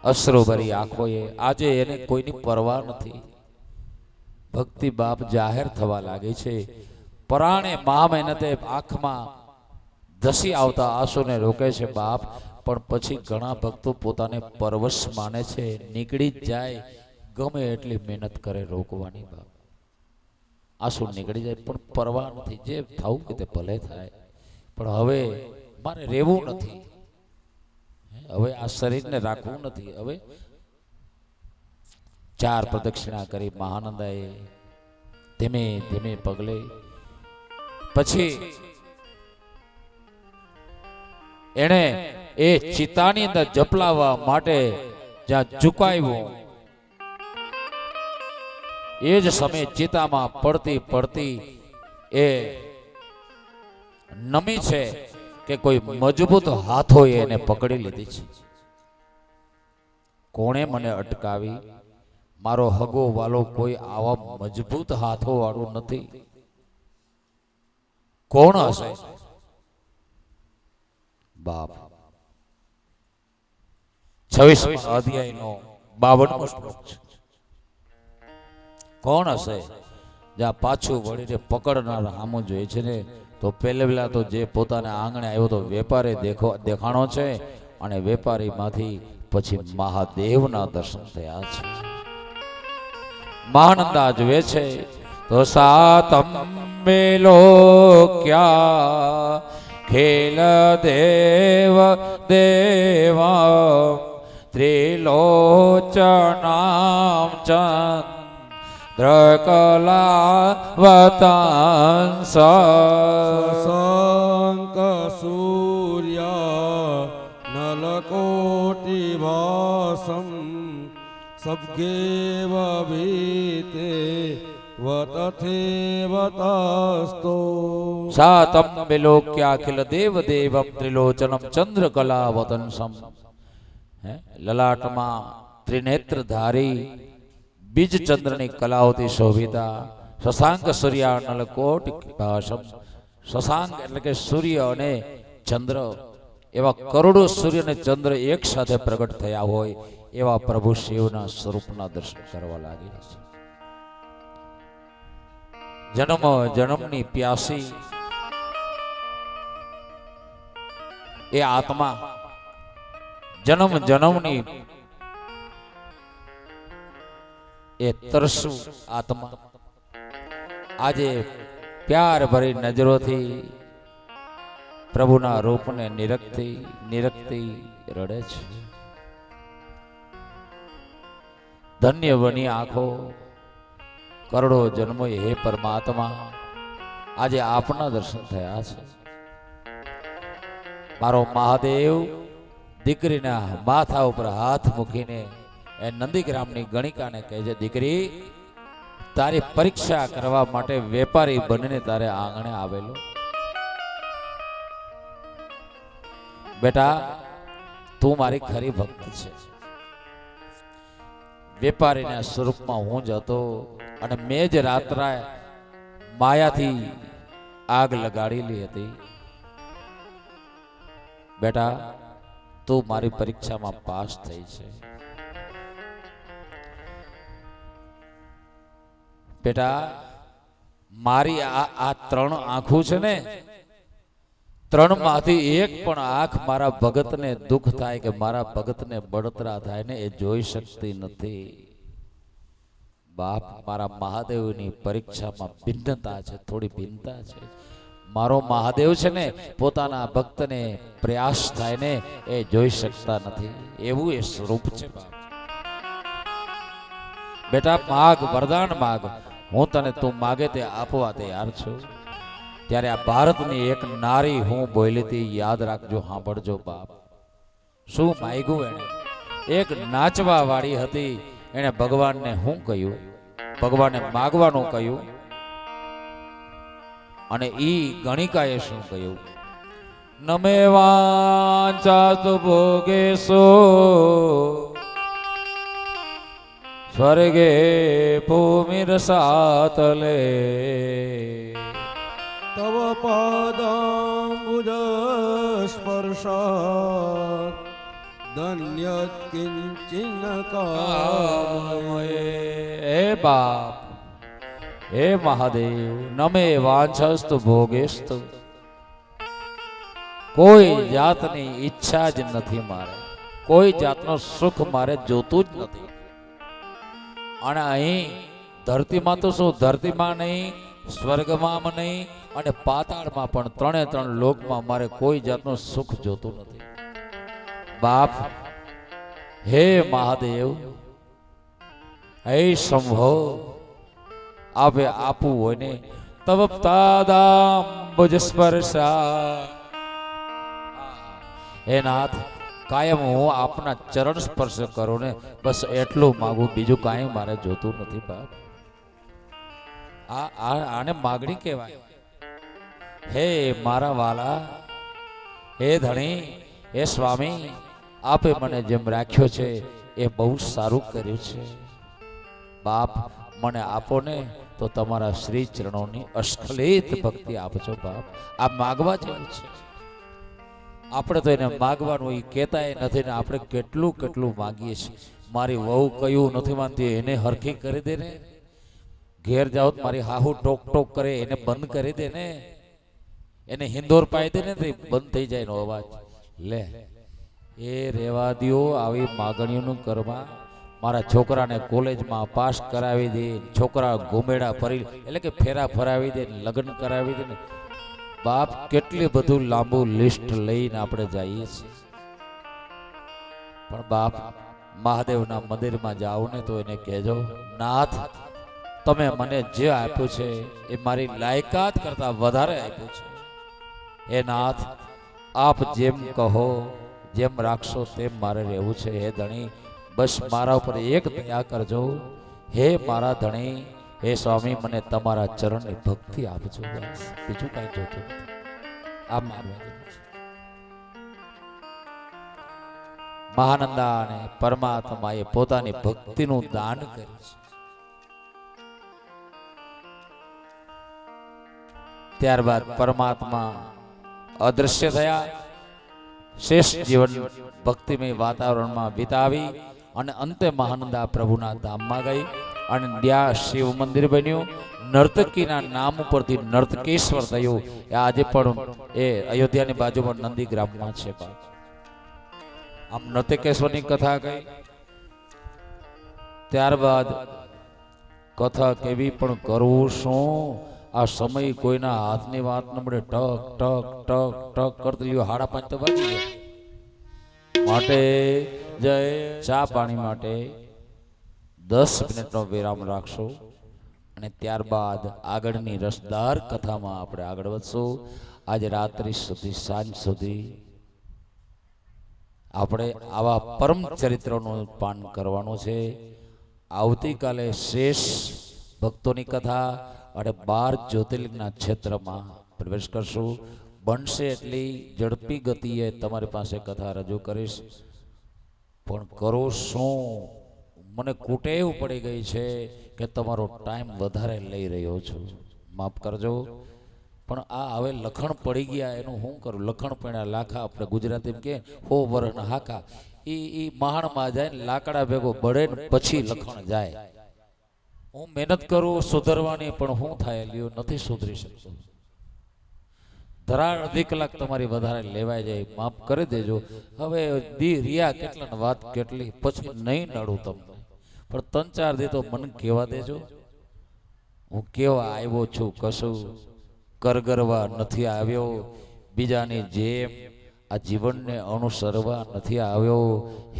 અશ્રુ ભરી આંખોએ આજે એને કોઈની પરવા નથી. ભક્તિ બાપ જાહેર થવા લાગી છે. પરાણે મહા મહેનતે આંખમાં ધસી આવતા આંસુને રોકે છે બાપ. પણ પછી ઘણા ભક્તો પોતાને પરવશ માને છે, નીકળી જ જાય, ગમે એટલી મહેનત કરે રોકવાની બાપ. આંસુ નીકળી જાય પણ પરવા નથી, જે થવું કે તે ભલે થાય, પણ હવે મારે રહેવું નથી, હવે આ શરીરને રાખવું નથી. હવે 4 પ્રદક્ષિણા કરી મહાનંદાએ ધીમે ધીમે પગલે. પછી એણે એ ચિતાની અંદર જપલાવવા માટે જ્યાં ઝુકાવ્યો એ જ સમયે ચિતામાં પડતી પડતી એ નમી છે કે કોઈ મજબૂત હાથોએ એને પકડી લીધી છે. કોણે મને અટકાવી? મારો હગો વાલો કોઈ આવા મજબૂત હાથો વાળું નથી. કોણ હશે બાપ? 26 અધ્યાયનો 52મો શ્લોક છે. કોણ હશે? જ્યાં પાછું વળીને પકડનાર હામું જોઈએ છે ને, તો પહેલા તો જે પોતાના આંગણે આવ્યો તો વેપારી દેખાણો છે, અને વેપારીમાંથી પછી મહાદેવના દર્શન થયા છે. મહાનંદા જુએ છે તો સાતમ મેલો ક્યા ખેલ દેવ દેવા ત્રિલોચનામ ચંદ્રકલાવતાંસ શંક સૂર્યા નલકોટિભાસમ સબ્ગેવ ભીતે વતથેવતસ્તો સાતમ વિલોક્યાખિલ દેવ દેવમ ત્રિલોચનમ ચંદ્રકલાવતંસમ. લલાટમાં ત્રિનેત્રધારી બીજ ચંદ્રની કલાઓથી શોભિતા શશાંક સૂર્યાનલ કોટિ ભાષમ. શશાંક એટલે કે સૂર્ય અને ચંદ્ર, એવા કરોડો સૂર્ય અને ચંદ્ર એક સાથે પ્રગટ થયા હોય એવા પ્રભુ શિવના સ્વરૂપના દર્શન કરવા લાગ્યા છે. જન્મ જન્મની પ્યાસી એ આત્મા, જન્મ જન્મની એ તરસુ આત્મા આજે પ્યાર ભરી નજરોથી પ્રભુના રૂપને નિરખતી નિરખતી રડે છે. ધન્ય બની આંખો કરોડો જન્મો હે પરમાત્મા આજે આપના દર્શન થયા છે. મારો મહાદેવ દીકરીના માથા ઉપર હાથ મૂકીને એ નંદીગ્રામની ગણિકાને કહે છે, દીકરી તારી પરીક્ષા કરવા માટે વેપારી બનીને તારે આંગણે આવેલો. બેટા તું મારી ખરી ભક્ત છે. વેપારીના સ્વરૂપમાં હું જ હતો અને મેં જ રાત્રે માયાથી આગ લગાડેલી હતી. બેટા તું મારી પરીક્ષામાં પાસ થઈ છે. બેટા મારી આ 3 આંખો છે ને, ત્રણમાંથી એક પણ આંખ મારા ભગતને દુઃખ થાય કે મારા ભગતને બળતરા થાય ને એ જોઈ શકતી નથી. બાપ, મારા મહાદેવની પરીક્ષામાં ભિન્નતા છે, થોડી ભિન્નતા છે. મારો મહાદેવ છે ને પોતાના ભક્તને પ્રયાસ થાય ને એ જોઈ શકતા નથી, એવું એ સ્વરૂપ છે. બાપ બેટા, માગ, વરદાન માગ, હું તને તું માગે તે આપવા તૈયાર છું. ત્યારે આ ભારતની એક નારી હું બોલી હતી, યાદ રાખજો, સાંભળજો બાપ. શું માગ્યું એને? એક નાચવા વાળી હતી, એને ભગવાનને શું કહ્યું? ભગવાને માગવાનું કહ્યું. અને ઈ ગણિકાએ શું કહ્યું? નમે વાંચાત ભોગેશો સ્વર્ગે ભૂમિર સાતલે તવ પાદાંબુજ સ્પર્શાત ધન્યત કિંચિન કામયે. હે બાપ, હે મહાદેવ, નમે વાંછસ્તુ ભોગેસ્તુ. કોઈ જાતની ઈચ્છા જ નથી મારે, કોઈ જાતનો સુખ મારે જોતું જ નથી. અને અહીં ધરતીમાં તો શું, ધરતીમાં નહીં, સ્વર્ગમાં નહીં અને પાતાળમાં પણ, ત્રણે ત્રણ લોકમાં મારે કોઈ જાતનું સુખ જોતું નથી. બાપ, હે મહાદેવ, હે શંભો, આપે આપવું હોય ને તવ પાદાંબુજ સ્પર્શા. હે નાથ, કાયમ હું આપના ચરણ સ્પર્શ કરું ને બસ એટલું માગું, બીજું કાંઈ મારે જોતું નથી. બાપ, આને માગણી કહેવાય. હે મારા વાલા, હે ધણી, હે સ્વામી, આપે મને જેમ રાખ્યો છે એ બહુ સારું કર્યું છે. બાપ, મને આપો ને તો તમારા શ્રી ચરણોની અસ્ખલિત ભક્તિ આપજો. બાપ, આ માગવા જેવું છે. આપણે તો એને માગવાનું એ કહેતા નથી ને આપણે કેટલું કેટલું માગીએ છીએ. મારી વહુ કયું નથી માનતી, એને હરખી કરી દે ને. ઘેર જાઓ મારી હાહુ ટોક ટોક કરે, એને બંધ કરી દે ને. એને હિંદોર પાઈ દે ને તો બંધ થઈ જાય એનો અવાજ. લે, એ રેવા દ્યો આવી માગણીઓનું કરવા. મારા છોકરાને કોલેજમાં પાસ કરાવી દે, છોકરા ઘુમેડા ફરી એટલે કે ફેરા ફરાવી દે, લગ્ન કરાવી દે ને. બાપ, કેટલી બધું લાંબુ લિસ્ટ લઈને આપણે જઈએ છીએ. પણ બાપ, મહાદેવના મંદિરમાં જાઓ ને તો એને કહેજો, નાથ, તમે મને જે આપ્યું છે એ મારી લાયકાત કરતા વધારે આપ્યું છે. હે નાથ, આપ જેમ કહો, જેમ રાખશો તેમ મારે રહેવું છે. હે ધણી, બસ મારા ઉપર એક દયા કરજો. હે મારા ધણી, હે સ્વામી, મને તમારા ચરણની ભક્તિ આપજો. બસ બીજું કઈ જોતું નથી. આ મારવા જેવું છે. મહાનંદા અને પરમાત્માએ પોતાની ભક્તિનું દાન કર્યું છે. ત્યારબાદ પરમાત્મા અદૃશ્ય થયા. શ્રેષ્ઠ જીવન ભક્તિમય વાતાવરણમાં વિતાવી અને અંતે મહાનંદા પ્રભુના ધામમાં ગઈ અને ત્યાં શિવ મંદિર બન્યું. નર્તકીના નામ ઉપરથી નર્તકેશ્વર થયું. આજે પણ એ અયોધ્યાની બાજુમાં નંદી ગ્રામમાં છે. આમ નર્તકેશ્વરની કથા ગઈ. ત્યારબાદ કથા કેવી પણ કરવું શું, આ સમય કોઈના હાથની વાત ન મળે. ટક ટક ટક ટક કરતી લ્યો 5:30 તો વાગી ગયા. માટે જય ચા પાણી માટે 10 મિનિટનો વિરામ રાખશો અને ત્યારબાદ આગળની રસદાર કથામાં આપણે આગળ વધશું. આજે રાત્રિ સુધી, સાંજ સુધી આપણે આવા પરમ ચરિત્રનું પાન કરવાનું છે. આવતીકાલે શેષ ભક્તોની કથા અને 12 જ્યોતિર્લિંગના ક્ષેત્રમાં પ્રવેશ કરશું. બનશે એટલી ઝડપી ગતિએ તમારી પાસે કથા રજૂ કરીશ. પણ કરો શું, મને કુટેવ પડી ગઈ છે કે તમારો ટાઈમ વધારે લઈ રહ્યો છું, માફ કરજો. પણ આ હવે લખણ પડી ગયા, એનું શું કરું? લખણ પડ્યા લાખા, આપણે ગુજરાતીમાં કે હો વરણ હાકા. એ મહાણમાં જાય ને લાકડા ભેગો બળે ને પછી લખણ જાય. હું મહેનત કરું સુધરવાની, પણ શું થાય લ્યો, નથી સુધરી શકતો. ધરાળ અડધી કલાક તમારી વધારે લેવાઈ જાય, માફ કરી દેજો. હવે દી રિયા કેટલા ને વાત કેટલી, પછી નહીં નડું તમને, પણ 3-4 દી તો મને કહેવા દેજો. હું કેવા આવ્યો છું, કશું કરગરવા નથી આવ્યો, બીજાની જેમ આ જીવનને અનુસરવા નથી આવ્યો.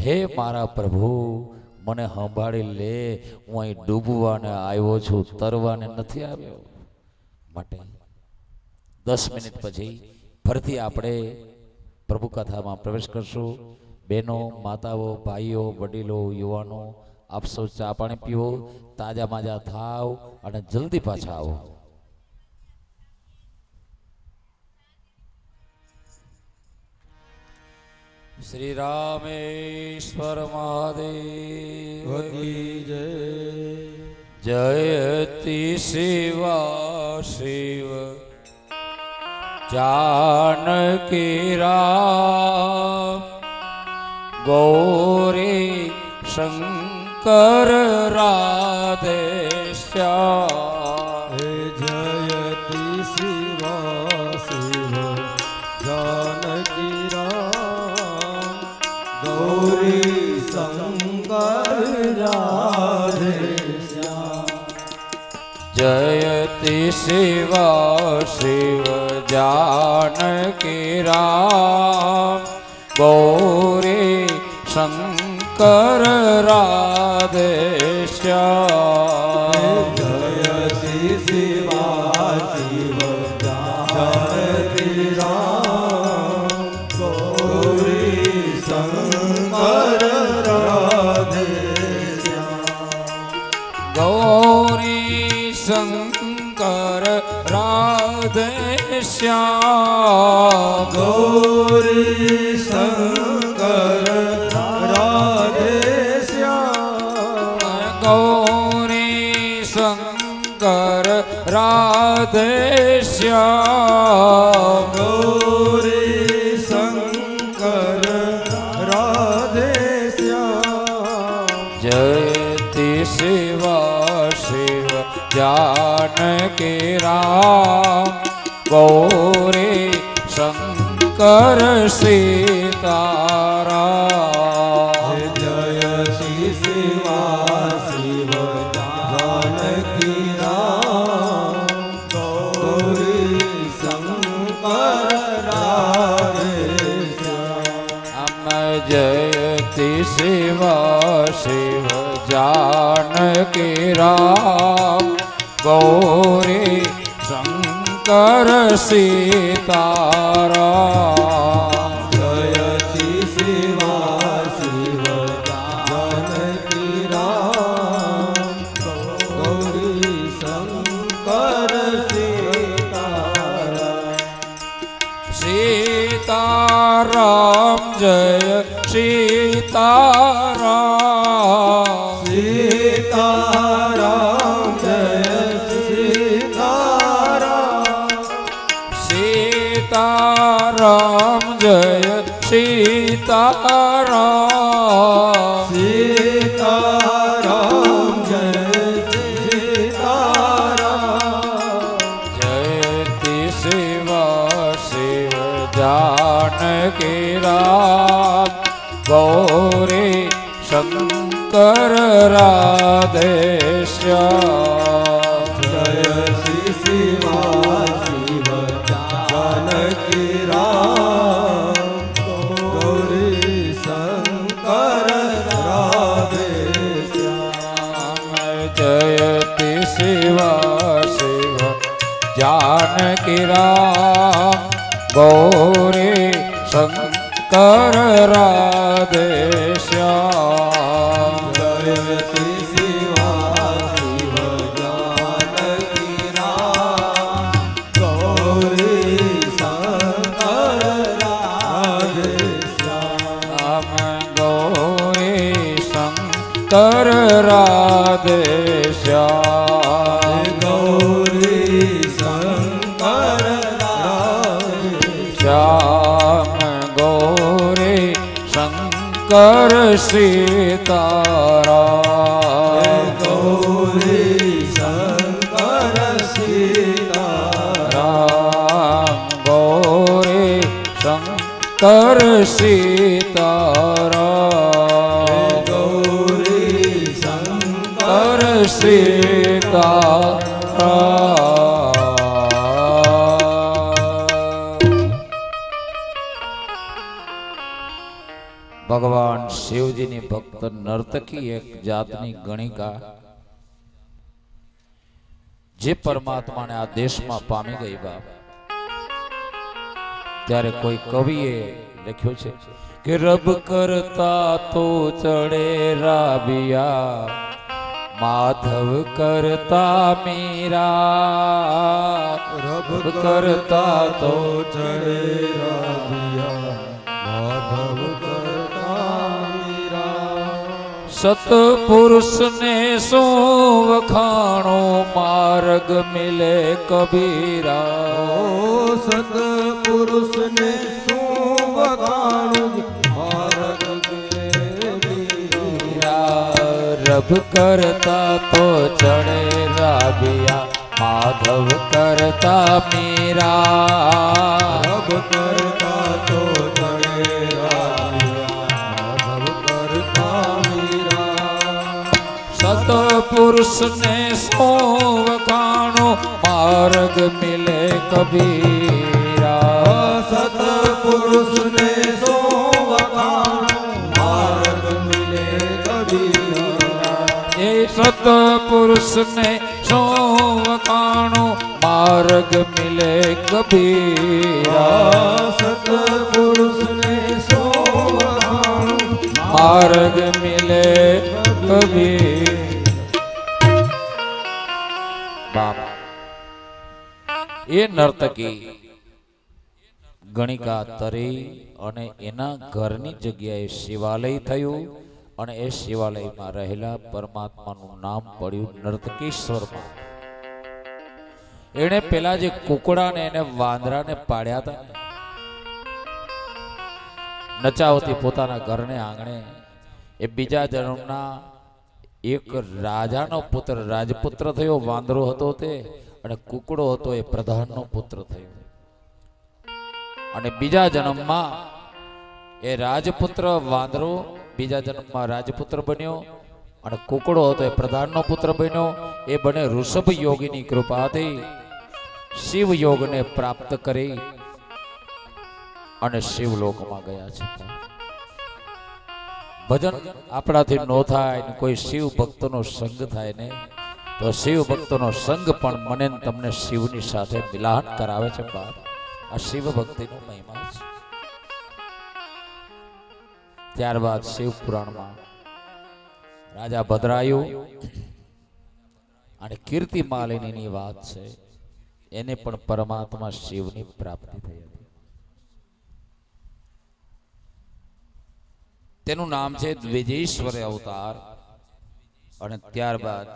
હે મારા પ્રભુ, મને સંભાળી લે. હું અહીં ડૂબવાને આવ્યો છું, તરવાને નથી આવ્યો. માટે 10 મિનિટ પછી ફરીથી આપણે પ્રભુ કથામાં પ્રવેશ કરશું. બહેનો, માતાઓ, ભાઈઓ, વડીલો, યુવાનો, આપ સૌ ચા પાણી પીવો, તાજા માજા થાવ અને જલ્દી પાછા આવો. શ્રી રામેશ્વર મહાદેવ કી જય. જયતિ શિવા શિવ જાનકી રામ ગૌરી શંકર રાધે શ્યામ. હે જયતિ શિવા શિવ જાનકી રામ ગૌરી શંકર રાધે શ્યામ. જયતિ શિવા શિવ જાનકી રામ ગૌરી શંકર રાધે શ્યામ. જયતિ શિવા શિવ જાનકી રામ ગૌરી શંકર રાધે શ્યામ. ગૌરી શંકર રાધે શ્યામ. ગૌરી શંકર રાધે શ્યામ. ગૌરી શંકર રાધે શ્યામ. ગૌરી શંકર રાધે શ્યામ. જયતિ શિવા શિવ જાનકી રામ ગૌરી શંકર સીતારામ. જય શ્રી શિવા શિવ જાનકી રામ ગૌરી શંકર રાધે શ્યામ. જયતિ શિવા શિવ જાનકી રામ ગૌરી શંકર સીતારામ. જયતિ શિવા શિવ જાનકી રામ ગૌરી શંકર સીતારામ. સીતારામ જય સીતારામ. સીતારામ જય સીતારામ. સીતારામ જય સીતારામ. સીતારામ જય સીતારામ. જયતિ શિવા શિવ જાનકી રામ ગૌરી શંકર રાધે શ્યામ. જય શ્રી શિવા શિવ જાનકી રામ ગૌરી શંકર રાધે શ્યામ. જયતિ શિવા શિવ જાનકી રામ ગૌરી શંકર રાધે શ્યામ. જયતિ શિવા શિવ જાનકી રામ ગૌરી શંકર રાધે શ્યામ. ગૌરી શંકર રાધે શ્યામ. ગૌરી શંકર રાધે શ્યામ ગૌરી શંકર સીતારામ. ગૌરી શંકર સીતારામ. રામ ગૌરી કર સીતારામ ગૌરી શંકર કર સીતારામ. ભગવાન શિવજીની ભક્ત નર્તકી એક જાતની ગણિકા જે પરમાત્માને આ દેશમાં પામી ગઈ બાપ. ત્યારે કોઈ કવિએ લખ્યું છે કે રબ કરતા તો ચડે રાબિયા, માધવ કરતા મીરા. રબ કરતા તો ચડે રાધિયા, માધવ કરતા મીરા. સતપુરુષને શું વખાણો, માર્ગ મિલે કબીરા. સતપુરુષને શું વખાણું, માર્ગ મિલે કબીરા. રબ કરતા તો ચડે રાબિયા, માધવ કરતા મીરા. રબ કરતા તો ચડે રાધિયા, માધવ કરતા મીરા. સતપુરુષને શું વખાણો, માર્ગ મિલે કબીરા. સતપુરુષને શું વખાણું, માર્ગ મિલે કબીરા. એ સતપુરુષને શું વખાણો, માર્ગ મિલે કબીરા. સતપુરુષને શું વખાણું, માર્ગ મિલે કબીર. બાપ એ નર્તકી ગણિકા તરી અને એના ઘરની જગ્યાએ શિવાલય થયું અને એ શિવાલયમાં રહેલા પરમાત્માનું નામ પડ્યું નર્તકેશ્વરમાં. એણે પેલા જે કુકડાને એને વાંદરાને પાડ્યા હતા ને, નચાવતી પોતાના ઘરને આંગણે, એ બીજા જન્મના એક રાજાનો પુત્ર રાજપુત્ર થયો. વાંદરો હતો તે, અને કુકડો હતો એ પ્રધાનનો પુત્ર થયો. અને બીજા જન્મમાં એ રાજપુત્ર વાંદરો બીજા જન્મમાં રાજપુત્ર બન્યો, અને કુકડો હતો એ પ્રધાનનો પુત્ર બન્યો. એ બને ઋષભ યોગીની કૃપાથી શિવ યોગને પ્રાપ્ત કરી અને શિવલોકમાં ગયા છે. ભજન આપણાથી નો થાય ને કોઈ શિવ ભક્તનો સંગ થાય ને, તો શિવ ભક્તનો સંગ પણ મને ને તમને શિવની સાથે મિલાન કરાવે છે બાપ. આ શિવ ભક્તિનો મહિમા છે. ત્યારબાદ શિવ પુરાણમાં રાજા ભદ્રાયુ અને કીર્તિ માલિનીની વાત છે. એને પણ પરમાત્મા શિવની પ્રાપ્તિ થઈ હતી. તેનું નામ છે દ્વિજેશ્વર અવતાર. અને ત્યારબાદ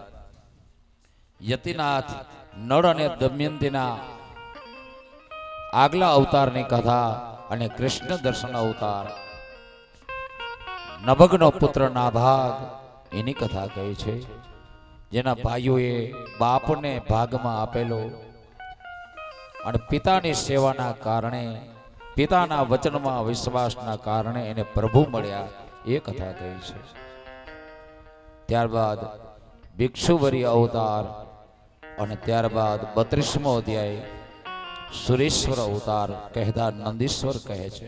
યતિનાથ નળ અને દમયંતીના આગલા અવતારની કથા અને કૃષ્ણ દર્શન અવતાર, નભગનો પુત્ર નાભાગ એની કથા કહે છે. જેના ભાઈઓએ બાપને ભાગમાં આપેલો અને પિતાની સેવાના કારણે, પિતાના વચનમાં વિશ્વાસના કારણે એને પ્રભુ મળ્યા, એ કથા કહી છે. ત્યારબાદ ભિક્ષુવરી અવતાર અને ત્યારબાદ 32મો અધ્યાય સુરેશ્વર અવતાર કહેતા નંદીશ્વર કહે છે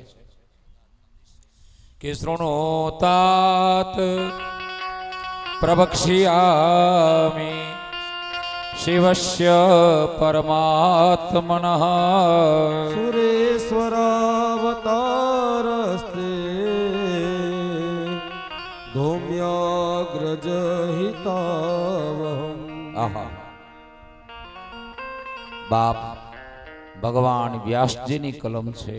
કે શૃણોતાત પ્રવક્ષ્યામિ શિવસ્ય પરમાત્મનઃ સુરેશ્વરાવતારસ્તે ધૌમ્યાગ્રજ હિતાવહમ. આહા બાપ ભગવાન વ્યાસજીની કલમ છે.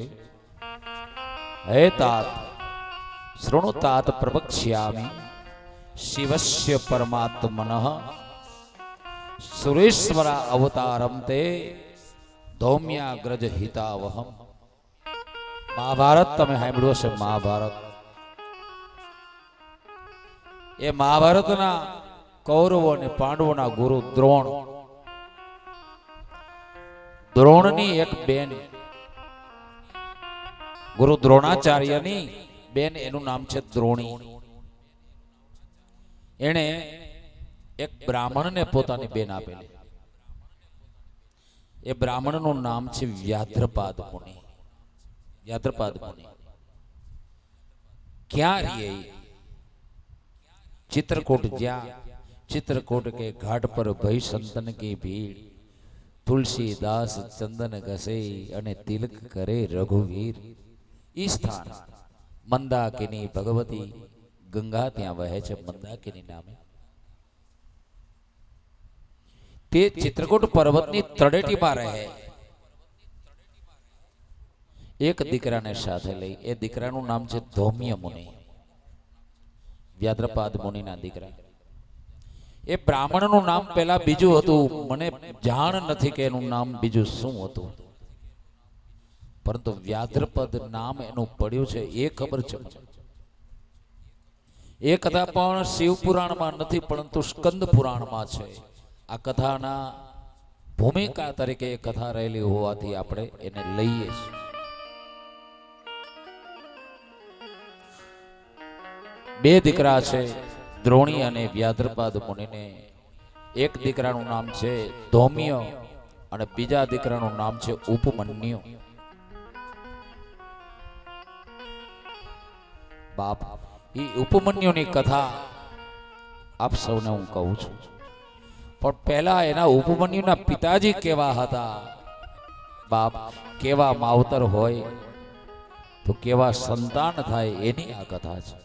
હે તાત શૃણુતાત પ્રવક્ષ્યામિ શિવસ્ય પરમાત્મનઃ સુરેશ્વર અવતારમ તે ધૌમ્યાગ્રજ હિતાવહમ. મહાભારત તમે સાંભળ્યું હશે. મહાભારત એ મહાભારતના કૌરવો અને પાંડવોના ગુરુ દ્રોણ, દ્રોણની એક બેન ગુરુ દ્રોણાચાર્યની બેન, એનું નામ છે દ્રોણી. એણે એક બ્રાહ્મણને પોતાની બેન આપેલી. એ બ્રાહ્મણનું નામ છે વ્યાધ્રપાદ મુનિ. વ્યાધ્રપાદ મુનિ ક્યાં રહીએ? चित्रकूट ज्या चित्रकूट के घाट पर भई संतन की भीड़, तुलसीदास चंदन घसे अने तिलक करे रघुवीर. ई स्थान मंदाकिनी भगवती गंगा त्या वहे छे. मंदाकिनी नामे ते चित्रकूट पर्वतनी तळेटीमां रहे. एक दीकराने साथे लई. ए दीकरानुं नाम छे धौम्य मुनि. व्याद्रपाद मुनिना दीकरा. ए ब्राह्मणનું નામ પહેલા બીજું હતું. મને જાણ નથી કે એનું નામ બીજું શું હતું, પરંતુ વ્યાદ્રપદ નામ એનું પડ્યું છે એ ખબર છે મને. એ કથા પણ શિવ પુરાણમાં નથી, પરંતુ સ્કંદ પુરાણમાં છે. આ કથાના ભૂમિકા તરીકે એ કથા રહેલી હોવાથી આપણે એને લઈએ છીએ. બે દીકરા છે, દ્રોણી અને વ્યાદ્રપાદ મુનિને. એક દીકરાનું નામ છે ધૌમ્ય અને બીજા દીકરાનું નામ છે ઉપમન્યુ. બાપ, એ ઉપમન્યુની કથા આપ સૌને હું કહું છું, પણ પહેલા એના ઉપમન્યુના પિતાજી કેવા હતા. બાપ, કેવા માવતર હોય તો કેવા સંતાન થાય, એની આ કથા છે.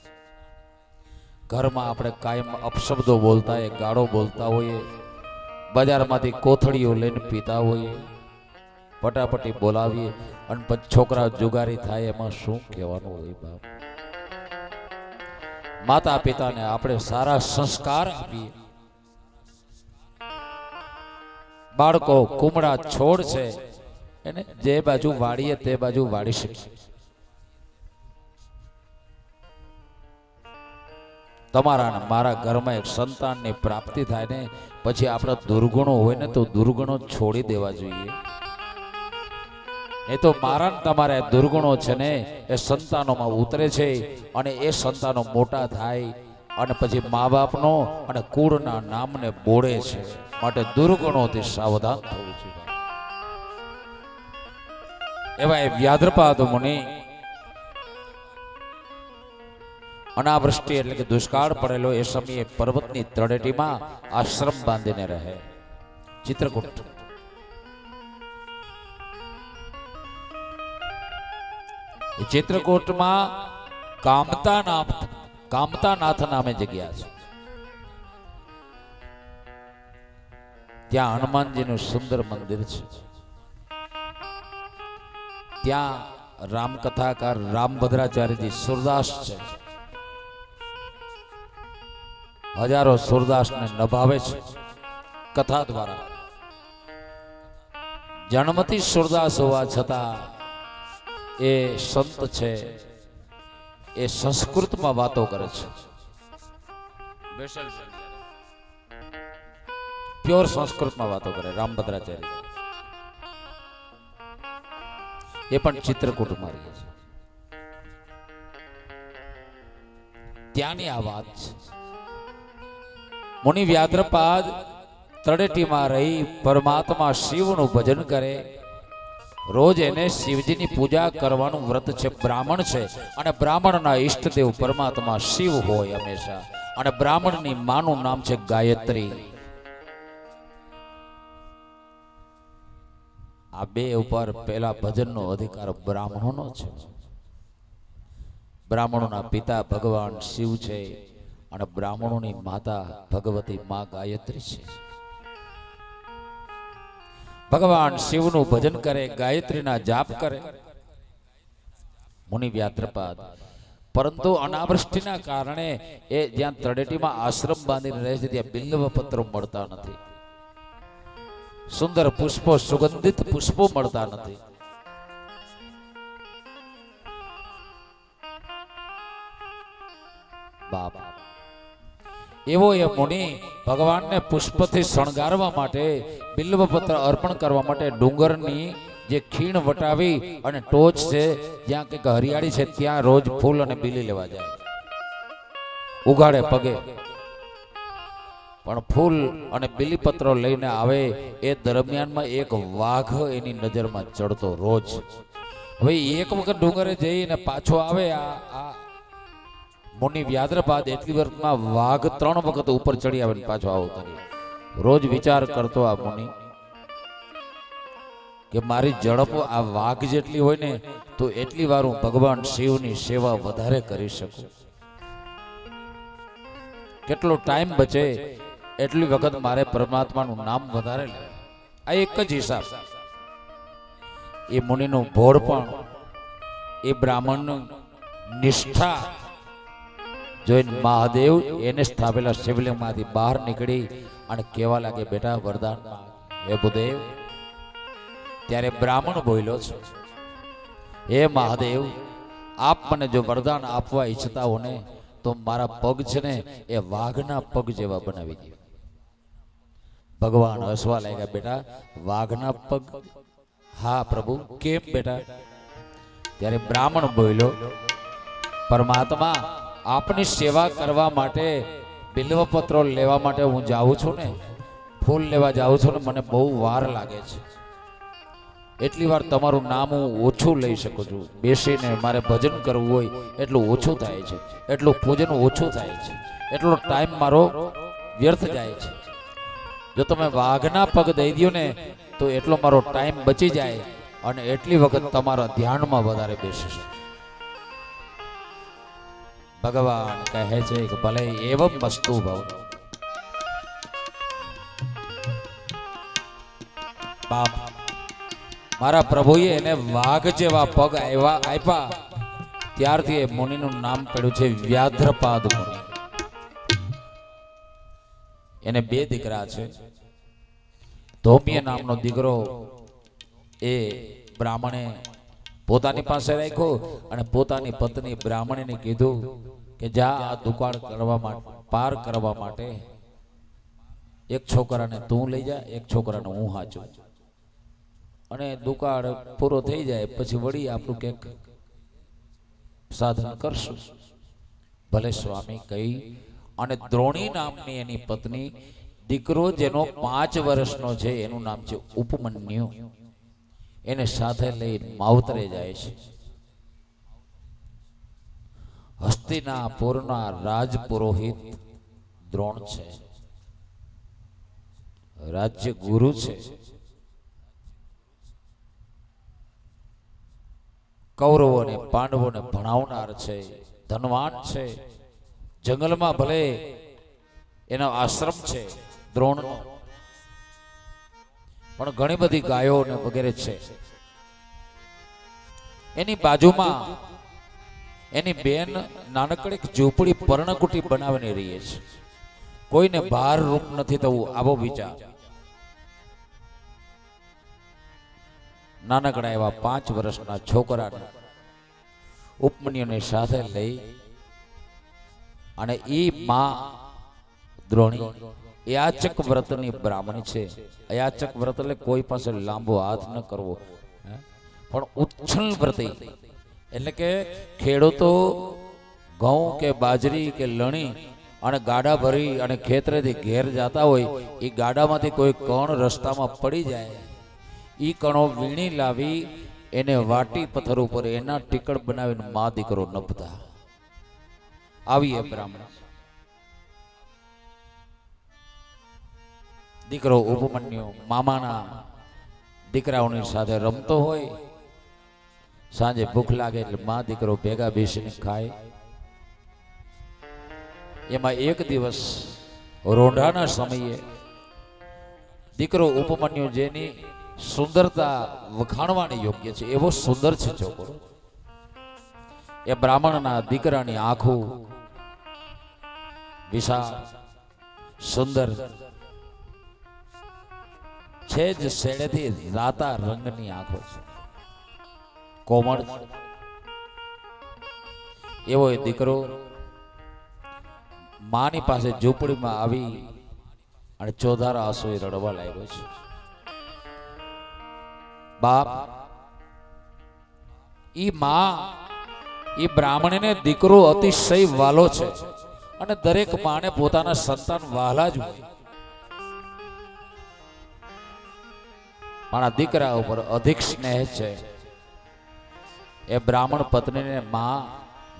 ઘરમાં આપણે કાયમ અપશબ્દો બોલતા હોય, ગાળો બોલતા હોઈએ, બજારમાંથી કોથળીઓ લઈને પીતા હોઈએ, પટાપટી બોલાવીએ અને પછી છોકરા જુગારી થાય, એમાં શું કહેવાનું હોય. બાપ, માતા પિતાને આપણે સારા સંસ્કાર આપીએ. બાળકો કુમળા છોડ છે, એને જે બાજુ વાળીએ તે બાજુ વાળી શકીએ. તમારા ને મારા ઘરમાં એક સંતાનની પ્રાપ્તિ થાય ને પછી આપણા દુર્ગુણો હોય ને તો દુર્ગુણો છોડી દેવા જોઈએ. એ તો મારા ને તમારા દુર્ગુણો છે ને એ સંતાનોમાં ઉતરે છે અને એ સંતાનો મોટા થાય અને પછી મા બાપનો અને કુળના નામને બોળે છે. માટે દુર્ગુણોથી સાવધાન થવું છે. એવા એ વ્યાદ્રપાદ મુનિ અનાવૃષ્ટિ એટલે કે દુષ્કાળ પડેલો એ સમયે પર્વતની તળેટીમાં આશ્રમ બાંધીને રહે. ચિત્રકૂટ. ચિત્રકૂટમાં કામતાનાથ નામે જગ્યા છે. ત્યાં હનુમાનજીનું સુંદર મંદિર છે. ત્યાં રામકથાકાર રામભદ્રાચાર્યજી સુરદાસ છે. હજારો સુરદાસને નભાવે છે કથા દ્વારા. જન્મથી સુરદાસ હોવા છતાં એ સંત છે, એ સંસ્કૃતમાં વાતો કરે છે. પ્યોર સંસ્કૃતમાં વાતો કરે રામભદ્રાચાર્ય. એ પણ ચિત્રકૂટમાં રહે છે. ત્યાંની આ વાત છે. મુનિ વ્યાદ્રપાદ તળેટીમાં રહી પરમાત્મા શિવનું ભજન કરે. રોજ એને શિવજીની પૂજા કરવાનું વ્રત છે. બ્રાહ્મણ છે અને બ્રાહ્મણના ઈષ્ટદેવ પરમાત્મા શિવ હોય હંમેશા. અને બ્રાહ્મણની માનું નામ છે ગાયત્રી. આ બે ઉપર પહેલા ભજનનો અધિકાર બ્રાહ્મણોનો છે. બ્રાહ્મણોના પિતા ભગવાન શિવ છે અને બ્રાહ્મણોની માતા ભગવતી મા ગાયત્રી છે. ભગવાન શિવનું ભજન કરે, ગાયત્રીના જાપ કરે મુનિ વ્યાદ્રપાદ. પરંતુ અનાવૃષ્ટિના કારણે એ જ્યાં તળેટીમાં આશ્રમ બાંધીને રહે છે ત્યાં બિલ્વ પત્રો મળતા નથી. સુંદર પુષ્પો, સુગંધિત પુષ્પો મળતા નથી. બાપ, એવો એ મુનિ ભગવાનને પુષ્પથી શણગારવા માટે, બિલ્વપત્ર અર્પણ કરવા માટે ડુંગરની જે ખીણ વટાવી અને ટોચ છે જ્યાં કંઈક હરિયાળી છે ત્યાં રોજ ફૂલ અને બીલી લેવા જાય, ઉગાડે પગે. પણ ફૂલ અને બીલીપત્રો લઈને આવે એ દરમિયાનમાં એક વાઘ એની નજરમાં ચડતો રોજ. હવે એક વખત ડુંગરે જઈને પાછો આવે આ મુનિ વ્યાદ્રપાદ, એટલી વર્ષમાં વાઘ 3 વખત ઉપર ચડી આવે ને પાછો આવતો રહે. રોજ વિચાર કરતો આ મુનિ કે મારી ઝડપ આ વાઘ જેટલી હોય ને તો એટલી વાર હું ભગવાન શિવની સેવા વધારે કરી શકું. કેટલો ટાઈમ બચે એટલી વખત મારે પરમાત્માનું નામ વધારે લે. આ એક જ હિસાબ. એ મુનિનું ભોળપણ, એ બ્રાહ્મણનું નિષ્ઠા જોઈને મહાદેવ એને સ્થાપેલા શિવલિંગમાંથી બહાર નીકળી અને કહેવા લાગે, બેટા વરદાન હે ભૂદેવ. ત્યારે બ્રાહ્મણ બોલ્યો છે, હે મહાદેવ, આપ મને જો વરદાન આપવા ઈચ્છતા હો ને તો મારા પગ છે ને એ વાઘના પગ જેવા બનાવી દે. ભગવાન હસવા લાગ્યા, બેટા વાઘના પગ? હા પ્રભુ. કેમ બેટા? ત્યારે બ્રાહ્મણ બોલ્યો, પરમાત્મા આપની સેવા કરવા માટે બિલ્વપત્રો લેવા માટે હું જાઉં છું ને, ફૂલ લેવા જાઉં છું ને, મને બહુ વાર લાગે છે. એટલી વાર તમારું નામ હું ઓછું લઈ શકું છું. બેસીને મારે ભજન કરવું હોય એટલું ઓછું થાય છે, એટલું પૂજન ઓછું થાય છે, એટલો ટાઈમ મારો વ્યર્થ જાય છે. જો તમે વાઘના પગ દઈ દો ને તો એટલો મારો ટાઈમ બચી જાય અને એટલી વખત તમારા ધ્યાનમાં વધારે બેસશે. ભગવાન કહે છે કે ભલે એવમ વસ્તુ ભવ. બાપ મારા પ્રભુએ એને વાઘ જેવા પગ આપ્યા, ત્યારથી એ મુનિનું નામ પડ્યું છે વ્યાધ્રપાદ મુનિ. એને 2 દીકરા છે. ધૌમ્ય નામનો દીકરો એ બ્રાહ્મણે પોતાની પાસે રાખ્યો અને પોતાની પત્ની બ્રાહ્મણીને કીધું કે જા આ દુકાળ પાર કરવા માટે એક છોકરાને તું લઈ જા, એક છોકરાને હું હાચું, અને દુકાળ પૂરો થઈ જાય પછી વળી આપણું ક્યાંક સાધન કરશું. ભલે સ્વામી કહી. અને દ્રોણી નામની એની પત્ની, દીકરો જેનો 5 વર્ષનો છે એનું નામ છે ઉપમન્યુ, એને સાથે લઈ માવતરે જાય છે. હસ્તિનાપુરના રાજ પુરોહિત દ્રોણ છે, રાજ્ય ગુરુ છે. કૌરવોને પાંડવોને ભણાવનાર છે, ધનવાન છે. જંગલમાં ભલે એનો આશ્રમ છે દ્રોણનો, પણ ઘણી બધી ગાયો ને વગેરે છે. એની બાજુમાં એની બેન નાનકડી ઝૂંપડી પર્ણકુટી બનાવીને રહી છે. કોઈને બહાર રૂપ નથી થવું, આવો વિચાર. નાનકડા એવા 5 વર્ષના છોકરાને ઉપમન્યુને સાથે લઈ અને એ માં દ્રોણી અયાચક વ્રતની બ્રાહ્મણી છે. અયાચક વ્રત એટલે કોઈ પાસે લાંબો હાથ ન કરવો, પણ ઉચ્છલ વ્રતી એટલે કે ખેડૂતો ઘઉં કે બાજરી કે લણી અને ગાડા ભરી અને ખેતરેથી ઘેર જતા હોય, એ ગાડામાંથી કોઈ કણ રસ્તામાં પડી જાય, એ કણો વીણી લાવી એને વાટી પથ્થર ઉપર એના ટીકડ બનાવીને મા દીકરો નભતા. આવી એ બ્રાહ્મણ. દીકરો ઉપમન્યુ મામાના દીકરાઓની સાથે રમતો હોય. સાંજે ભૂખ લાગે એટલે મા દીકરો ભેગા બેસીને ખાય. એમાં એક દિવસ રોંઢાના સમયે દીકરો ઉપમન્યુ, જેની સુંદરતા વખાણવાની યોગ્ય છે, એવો સુંદર છે છોકરો, એ બ્રાહ્મણના દીકરાની આંખો વિશાળ સુંદર છે, જ શેડેથી રાતા રંગની આંખો છે, કોમળ. એવો એ દીકરો માની પાસે ઝૂંપડીમાં આવી અને ચોધારા આંસુએ રડવા લાગ્યો છે. બાપ ઈ માં ઈ બ્રાહ્મણીને દીકરો અતિશય વાલો છે અને દરેક માને પોતાના સંતાન વાલા જ હોય, મારા દીકરા ઉપર અધિક સ્નેહ છે. એ બ્રાહ્મણ પત્નીને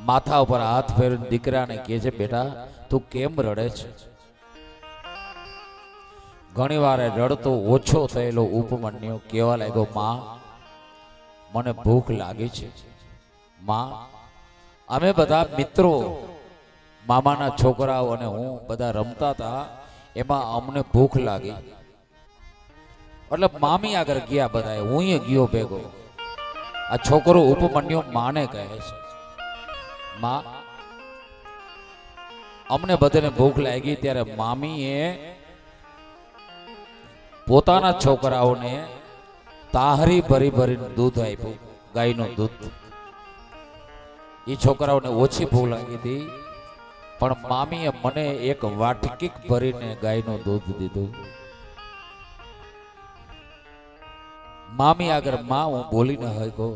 માથા ઉપર હાથ ફેરવીને દીકરાને કહે છે, બેટા તું કેમ રડે છે? ઘણી વાર રડતો ઓછો થયેલો ઉપમન્યુ કહેવા લાગ્યો, માં મને ભૂખ લાગી છે. માં અમે બધા મિત્રો મામાના છોકરાઓ અને હું બધા રમતા હતા, એમાં અમને ભૂખ લાગી એટલે મામી આગળ ગયા બધા, હું ગયો ભેગો. આ છોકરો ઉપમન્યુ માને કહે છે, માં અમને બધાને ભૂખ લાગી. ત્યારે મામીએ પોતાના છોકરાઓને તાહરી ભરી ભરીને દૂધ આપ્યું, ગાયનું દૂધ. એ છોકરાઓને ઓછી ભૂખ લાગી હતી, પણ મામીએ મને એક વાટકી ભરીને ગાયનું દૂધ દીધું. મામી આગળ માં હું બોલી ન હકો,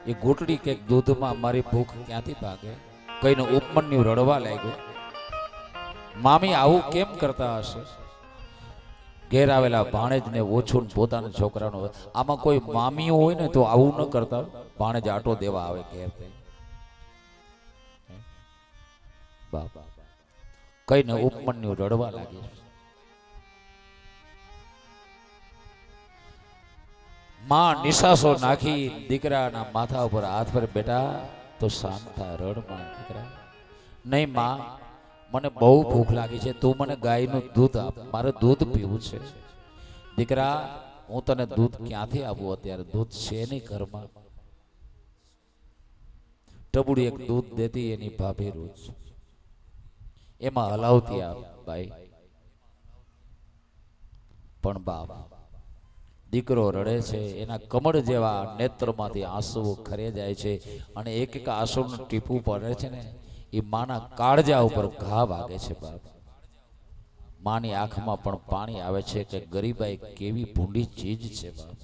એ ઘૂંટડી કે દૂધમાં મારી ભૂખ ક્યાંથી ભાગે? કઈને ઉપમન્યુ રડવા લાગ્યો. મામી આવું કેમ કરતા હશે? ઘેર આવેલા ભાણેજને ઓછું પોતાના છોકરાનો, આમાં કોઈ મામીઓ હોય ને તો આવું ન કરતા. ભાણેજ આટો દેવા આવે ઘેર, બાપા કઈને ઉપમન્યુ રડવા લાગ્યો. માં નિશાસો નાખી દીકરાના માથા ઉપર હાથ પર, બેટા તો શાંત થા, રડ માં દીકરા. નહીં માં, મને બહુ ભૂખ લાગી છે, તું મને ગાયનું દૂધ આપ, મારે દૂધ પીવું છે. દીકરા હું તને દૂધ ક્યાંથી આપું? અત્યારે દૂધ છે નહીં ઘરમાં. ટબુડી એક દૂધ દેતી એની ભાભી રોજ, એમાં હલાવતી આ ભાઈ. પણ બાપ દીકરો રડે છે, એના કમળ જેવા નેત્રમાંથી આંસુઓ ખરે જાય છે અને એક એક આંસુનું ટીપું પડે છે ને એ માના કાળજા ઉપર ઘા વાગે છે. બાપ માની આંખમાં પણ પાણી આવે છે કે ગરીબાઈ કેવી ભૂંડી ચીજ છે. બાપ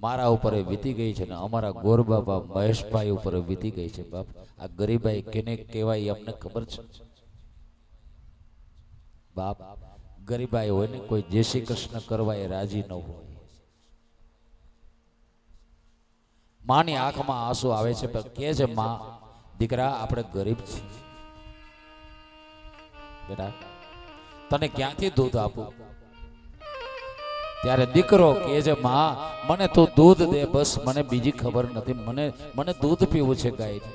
મારા ઉપર વીતી ગઈ છે ને અમારા ગોરબાબા મહેશભાઈ ઉપર વીતી ગઈ છે. બાપ આ ગરીબાઈ કેને કહેવાય અમને ખબર છે. બાપ ગરીબાઈ હોય ને કોઈ જય શ્રી કૃષ્ણ કરવા એ રાજી ન હોય. માની આંખમાં આંસુ આવે છે, પણ કે છે માં દીકરા આપણે ગરીબ છીએ, બેટા તને ક્યાંથી દૂધ આપું? ત્યારે દીકરો કહે છે, માં મને તું દૂધ દે, બસ મને બીજી ખબર નથી, મને દૂધ પીવું છે ગાય.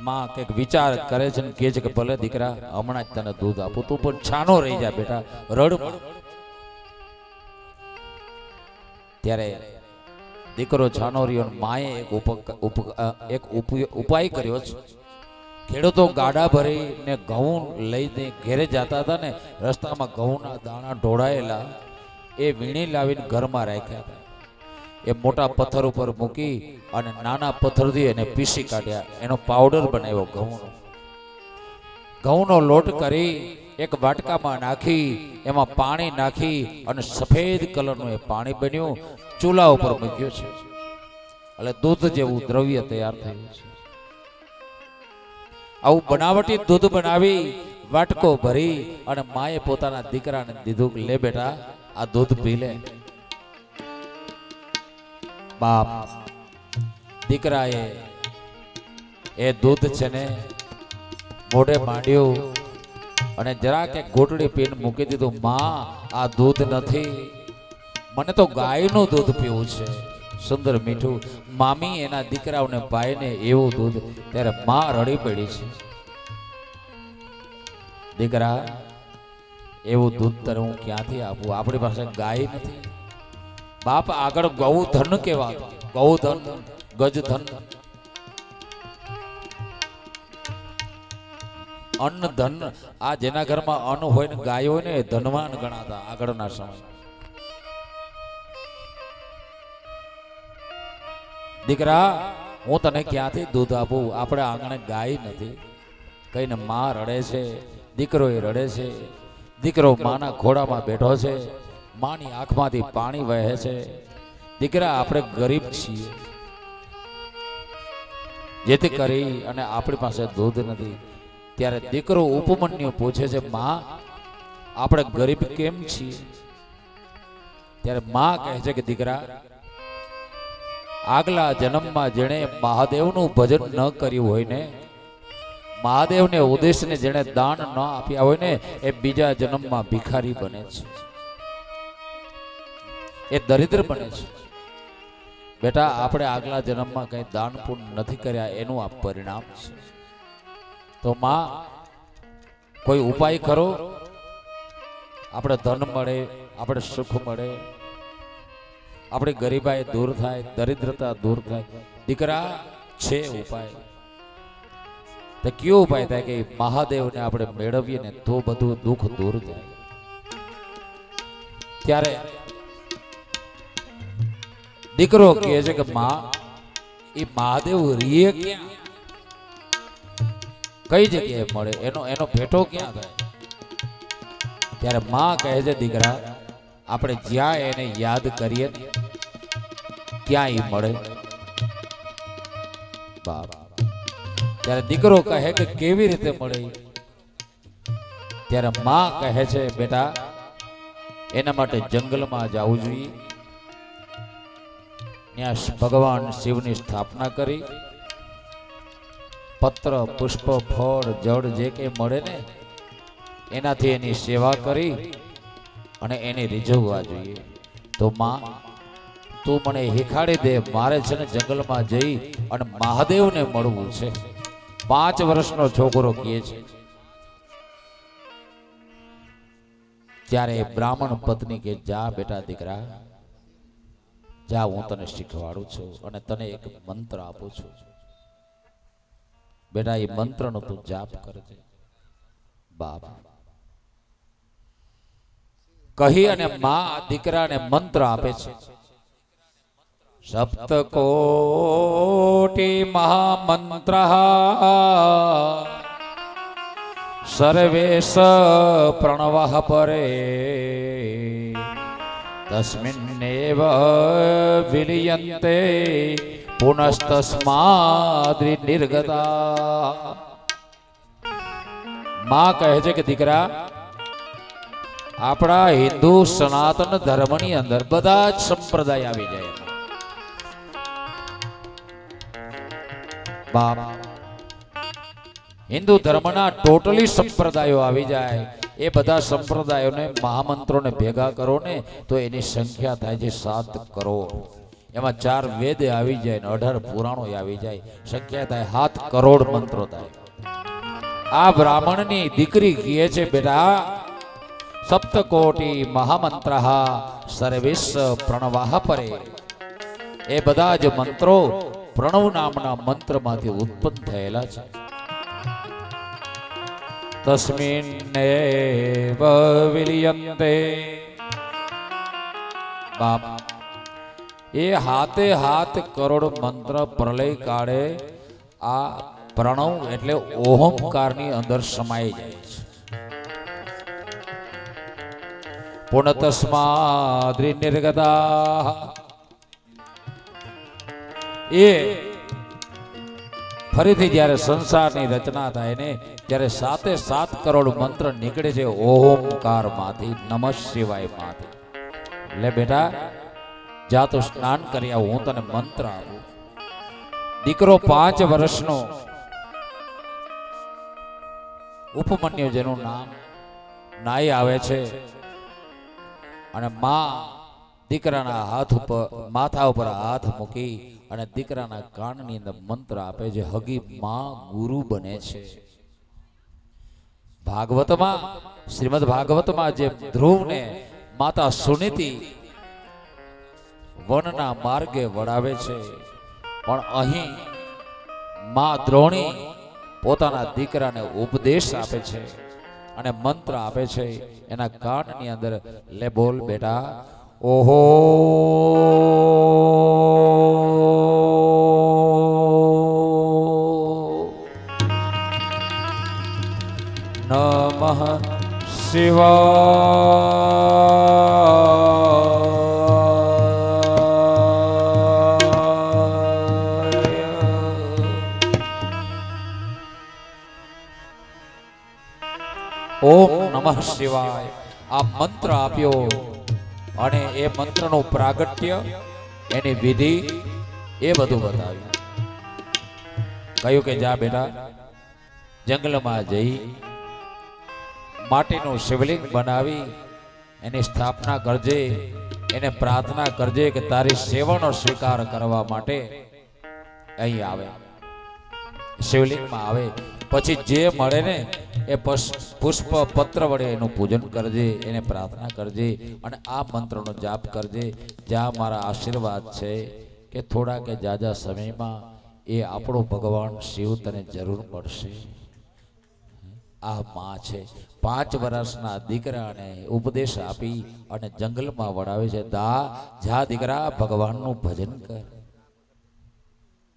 માં કઈક વિચાર કરે છે ને કહે છે કે ભલે દીકરા હમણાં જ તને દૂધ આપું, તું પણ છાનો રહી જા બેટા, રડમાં. ત્યારે દીકરો છાનો રહ્યો. માએ એક ઉપાય કર્યો છે. ખેડૂતો ગાડા ભરીને ઘઉં લઈને ઘેરે જતા હતા ને, રસ્તામાં ઘઉંના દાણા ઢોળાયેલા એ વીણી લાવીને ઘરમાં રાખ્યા હતા. એ મોટા પથ્થર ઉપર મૂકી અને નાના પથ્થરથી એને પીસી કાઢ્યા, એનો પાવડર બનાવ્યો ઘઉંનો. ઘઉંનો લોટ કરી એક વાટકામાં નાખી, એમાં પાણી નાખી અને સફેદ કલરનું એ પાણી બન્યું, ચૂલા ઉપર મૂક્યું છે. એટલે દૂધ જેવું દ્રવ્ય તૈયાર થયું છે. આવું બનાવટી દૂધ બનાવી વાટકો ભરી અને માએ પોતાના દીકરાને દીધું, લે બેટા આ દૂધ પી લે. બાપ દીકરાએ એ દૂધ છે ને મોઢે માંડ્યું અને જરાક એક ઘૂંટડી પીને મૂકી દીધું. માં આ દૂધ નથી, મને તો ગાયનું દૂધ પીવું છે, સુંદર મીઠું. મામી એના દીકરાઓને ભાઈને એવું દૂધ. ત્યારે માં રડી પડી છે. દીકરા એવું દૂધ તને હું ક્યાંથી આપું? આપણી પાસે ગાય નથી. બાપ આગળ ગૌધન કહેવાતું, ગૌધન ગજધન, અન્ન ધન. આ જેના ઘરમાં અન્ન હોય ને ગાય હોય ને એ ધનવાન ગણાતા આગળના સમય. દીકરા હું તને ક્યાંથી દૂધ આપું? આપણે આંગણે ગાય નથી. કઈને માં રડે છે, દીકરો એ રડે છે. દીકરો માના ખોળામાં બેઠો છે, માની આંખમાંથી પાણી વહે છે. દીકરા, આપણે ગરીબ છીએ, જેથી કરી અને આપણી પાસે દૂધ નથી. ત્યારે દીકરો ઉપમન્યુ પૂછે છે, માં, આપણે ગરીબ કેમ છીએ? ત્યારે માં કહે છે કે દીકરા, આગલા જન્મમાં જેણે મહાદેવનું ભજન ન કર્યું હોય ને, મહાદેવને ઉદ્દેશને જેણે દાન ન આપ્યા હોય ને, એ બીજા જન્મમાં ભિખારી બને છે, એ દરિદ્ર બને છે. બેટા, આપણે આગલા જન્મમાં કઈ દાન પુણ્ય નથી કર્યા, એનું આ પરિણામ છે. તો માં, કોઈ ઉપાય કરો, આપણે ધન મળે, આપણે સુખ મળે, આપણી ગરીબાઈ દૂર થાય, દરિદ્રતા દૂર થાય. દીકરા, છે ઉપાય. તો કયો ઉપાય થાય કે મહાદેવને આપણે મેળવીએ ને તો બધું દુઃખ દૂર થાય. ત્યારે દીકરો કહે છે કે માં, એ મહાદેવ રીએ ક્યાં, કઈ જગ્યાએ મળે, એનો ભેટો ક્યાં થાય? ત્યારે માં કહે છે, દીકરા, આપણે જ્યાં એને યાદ કરીએ ને ત્યાં એ મળે. બાપ. ત્યારે દીકરો કહે કે કેવી રીતે મળે? ત્યારે માં કહે છે, બેટા, એના માટે જંગલમાં જવું જોઈએ. ત્યાં ભગવાન શિવની સ્થાપના કરી, પત્ર, પુષ્પ, ફળ, જળ જે કંઈ મળે ને એનાથી એની સેવા કરી અને એને રીઝવવા જોઈએ. તો માં, તું મને હિખાડી દે, મારે છે ને જંગલમાં જઈ અને મહાદેવને મળવું છે. 5 વર્ષનો છોકરો કહે છે. ત્યારે બ્રાહ્મણ પત્ની કે, જા બેટા દીકરા, જા, હું તને શીખવાડું છું અને તને એક મંત્ર આપું છું. બેટા, એ મંત્રનો તું જાપ કરજે. બાપ કહી અને માં દીકરાને મંત્ર આપે છે. સપ્તકોટિ મહામંત્ર સર્વેશ પ્રણવઃ પરે તસ્મિન્નેવ વિલિયન્તે પુનસ્તસ્માદ્રિ નિર્ગતા. માં કહે છે કે દીકરા, આપણા હિન્દુ સનાતન ધર્મની અંદર બધા જ સંપ્રદાય આવી જાય. બાપ, હિન્દુ ધર્મના ટોટલી સંપ્રદાયો આવી જાય. એ બધા સંપ્રદાયોને મહામંત્રોને ભેગા કરો ને તો એની સંખ્યા થાય છે 7 કરોડ. એમાં 4 વેદ આવી જાય ને 18 પુરાણો આવી જાય, સંખ્યા થાય 7 કરોડ મંત્રો થાય. આ બ્રાહ્મણની દીકરી કહે છે, બેટા, સપ્તકોટિ મહામંત્ર સર્વેશ પ્રણવઃ પરે. એ બધા જ મંત્રો પ્રણવ નામના મંત્રમાંથી ઉત્પન્ન થયેલા છે. તસ્મિન્નેવ વિલિયન્તે. બાપ, એ હાથે હાથ કરોડ મંત્ર પ્રલય કાળે આ પ્રણવ એટલે ઓહંકારની અંદર સમાઈ જાય છે. પુનતસ્માદ્રિ નિર્ગતા. એ ફરીથી જ્યારે સંસારની રચના થાય ને ત્યારે 7 કરોડ મંત્ર નીકળે છે ઓમકાર માંથી, નમઃ શિવાય માંથી. એટલે બેટા, જા તો સ્નાન કરી આવ, હું તને મંત્ર આપું. દીકરો 5 વર્ષનો ઉપમન્યુ, જેનું નામ, નાઈ આવે છે અને માં દીકરાના હાથ ઉપર, માથા ઉપર હાથ મૂકી અને દીકરાના કાનની અંદર મંત્ર આપે છે. હગી માં ગુરુ બને છે. ભાગવતમાં, શ્રીમદ ભાગવતમાં જે ધ્રુવને માતા સુનીતિ વનના માર્ગે વડાવે છે, પણ અહીં માં દ્રોણી પોતાના દીકરાને ઉપદેશ આપે છે અને મંત્ર આપે છે. એના કાનની અંદર લે, બોલ બેટા, ઓહો નમઃ શિવાય. ઓમ નમઃ શિવાય આ મંત્ર આપ્યો અને એ મંત્રનું પ્રાગટ્ય એની વિધિ એ બધું બતાવ્યું. કહ્યું કે જા બેટા જંગલમાં જઈ માટીનું શિવલિંગ બનાવી એની સ્થાપના કરજે, એને પ્રાર્થના કરજે કે તારી સેવાનો સ્વીકાર કરવા માટે અહીં આવે, શિવલિંગમાં આવે. પછી જે મળે ને એ પુષ્પ પત્ર વડે એનું પૂજન કરજે, એને પ્રાર્થના કરજે અને આ મંત્રનો જાપ કરજે. જ્યાં મારા આશીર્વાદ છે કે થોડા કે જાજા સમયમાં એ આપણો ભગવાન શિવ તને જરૂર મળશે. આ માં છે 5 વર્ષના દીકરાને ઉપદેશ આપી અને જંગલમાં વળાવે છે. જા દીકરા ભગવાનનું ભજન કર.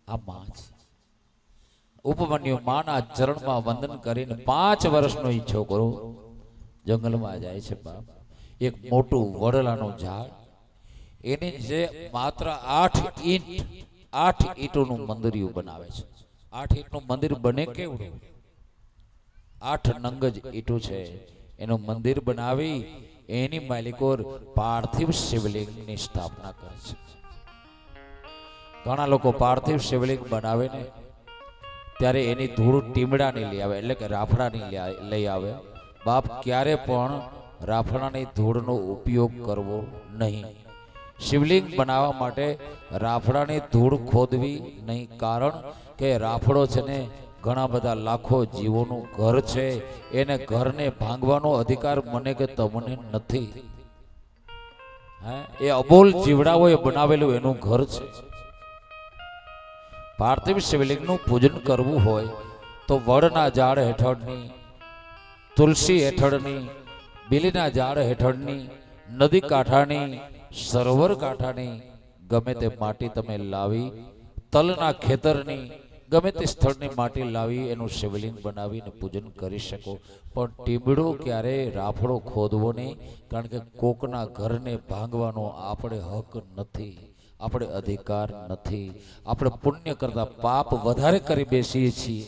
આ માં છે. ઉપમન્યુ માના ચરણમાં વંદન કરીને 5 વર્ષનો ઈ છોકરો જંગલમાં જાય છે. બાપ એક મોટું વડલાનું ઝાડ, એની જે માત્ર 8 ઈંટોનું મંદિર બનાવે છે. 8 ઈંટનું મંદિર બને કેવડું? 8 નંગ જ ઈંટું છે. એનું મંદિર બનાવી એની માલિકોર પાર્થિવ શિવલિંગની સ્થાપના કરે છે. ઘણા લોકો પાર્થિવ શિવલિંગ બનાવે ને ત્યારે એની ધૂળ ટીમડાની લઈ આવે, એટલે કે રાફડાની લઈ આવે. બાપ ક્યારે પણ રાફડાની ધૂળનો ઉપયોગ કરવો નહીં. શિવલિંગ બનાવવા માટે રાફડાની ધૂળ ખોદવી નહીં, કારણ કે રાફડો છે ને ઘણા બધા લાખો જીવોનું ઘર છે. એને ઘરને ભાંગવાનો અધિકાર મને કે તમને નથી. એ અબોલ જીવડાઓએ બનાવેલું એનું ઘર છે. પાર્થિવ શિવલિંગનું પૂજન કરવું હોય તો વડના ઝાડ હેઠળની, તુલસી હેઠળની, બીલીના ઝાડ હેઠળની, નદી કાંઠાની, સરોવર કાંઠાની ગમે તે માટી તમે લાવી, તલના ખેતરની ગમે તે સ્થળની માટી લાવી એનું શિવલિંગ બનાવીને પૂજન કરી શકો. પણ ટીમડો ક્યારે રાફડો ખોદવો નહીં, કારણ કે કોકના ઘરને ભાંગવાનો આપણે હક નથી, આપણે અધિકાર નથી. આપણે પુણ્ય કરતા પાપ વધારે કરી બેસીએ છીએ.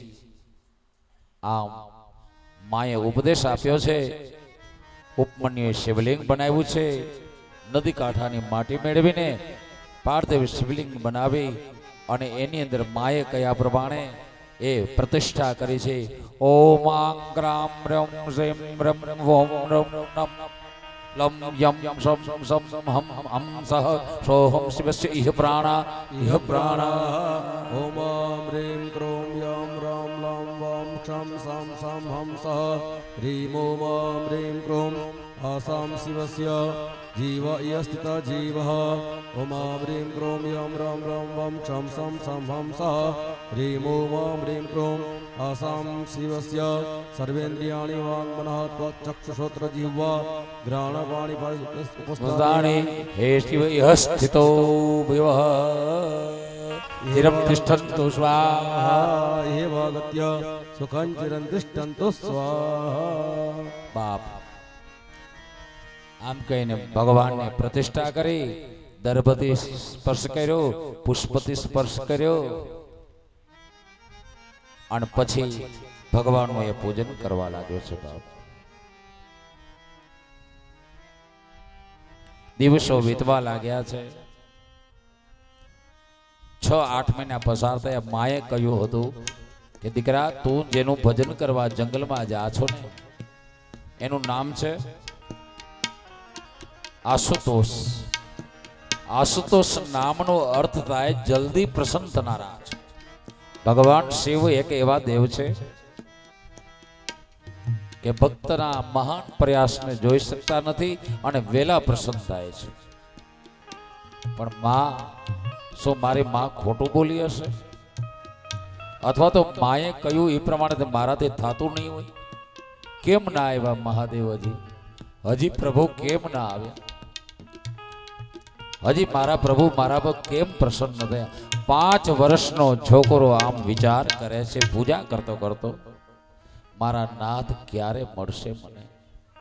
આમ માએ ઉપદેશ આપ્યો છે. ઉપમન્યુએ શિવલિંગ બનાવ્યું છે. નદી કાંઠાની માટી મેળવીને પાર્થિવ શિવલિંગ બનાવી અને એની અંદર માએ કયા પ્રમાણે એ પ્રતિષ્ઠા કરી છે. ઓમ આં ગ્રામ રમ ઝેમ રમ વોમ રમ નમ લમ યમ સમ સમ હમ હમ સહ સોહમ શિવસ્ય ઇહ પ્રાણા ઓમ રીમ ક્રોમ યમ રામ લમ વમ ક્ષમ સમ સમ હમ સહ રીમ ઓમ રીમ ક્રોમ આસામ શિવસ્ય જીવ ઇયસ્થિત જીવ ઓમ રીમ ક્રોમ યમ રામ લમ વમ ક્ષમ સમ સમ હમ સહ રીમ ઓમ રીમ ક્રોમ આસામ શિવસ્ય સર્વેન્દ્રિયાણિ વાંગ મનઃ ત્વચક્ષુશ્રોત્ર જીહ્વા ઘ્રાણ વાણી ઉપસ્થાને હે શિવ ઇહ સ્થિતો ભવઃ ચિરં તિષ્ઠન્તુ સ્વાહા એવાગત્ય સુખં ચિરં તિષ્ઠન્તુ સ્વાહા. બાપ આમ કહીને ભગવાનને પ્રતિષ્ઠા કરી, દર્ભથી સ્પર્શ કર્યો, પુષ્પથી સ્પર્શ કર્યો અને પછી ભગવાનનું એ પૂજન કરવા લાગ્યો છે. બાપ દિવસો વીતવા લાગ્યા છે. 6-8 મહિના પસાર થયા. માએ કહ્યું હતું કે દીકરા, તું જેનું ભજન કરવા જંગલમાં જા છો ને એનું નામ છે આશુતોષ. આશુતોષ નામનો અર્થ થાય જલ્દી પ્રસન્ન થનારા. ભગવાન શિવ એક એવા દેવ છે કે ભક્તના મહાન પ્રયાસને જોઈ શકતા નથી અને વેલા પ્રસન્ન થાય છે. પણ માં, શું મારી માં ખોટું બોલી હશે? અથવા તો માએ કહ્યું એ પ્રમાણે મારાથી થતું નહીં હોય? કેમ ના આવ્યા મહાદેવ? હજી પ્રભુ કેમ ના આવ્યા? હજી મારા પ્રભુ મારા પર કેમ પ્રસન્ન થયા? 5 વર્ષનો છોકરો આમ વિચાર કરે છે, પૂજા કરતો કરતો, મારા નાથ ક્યારે મળશે મને?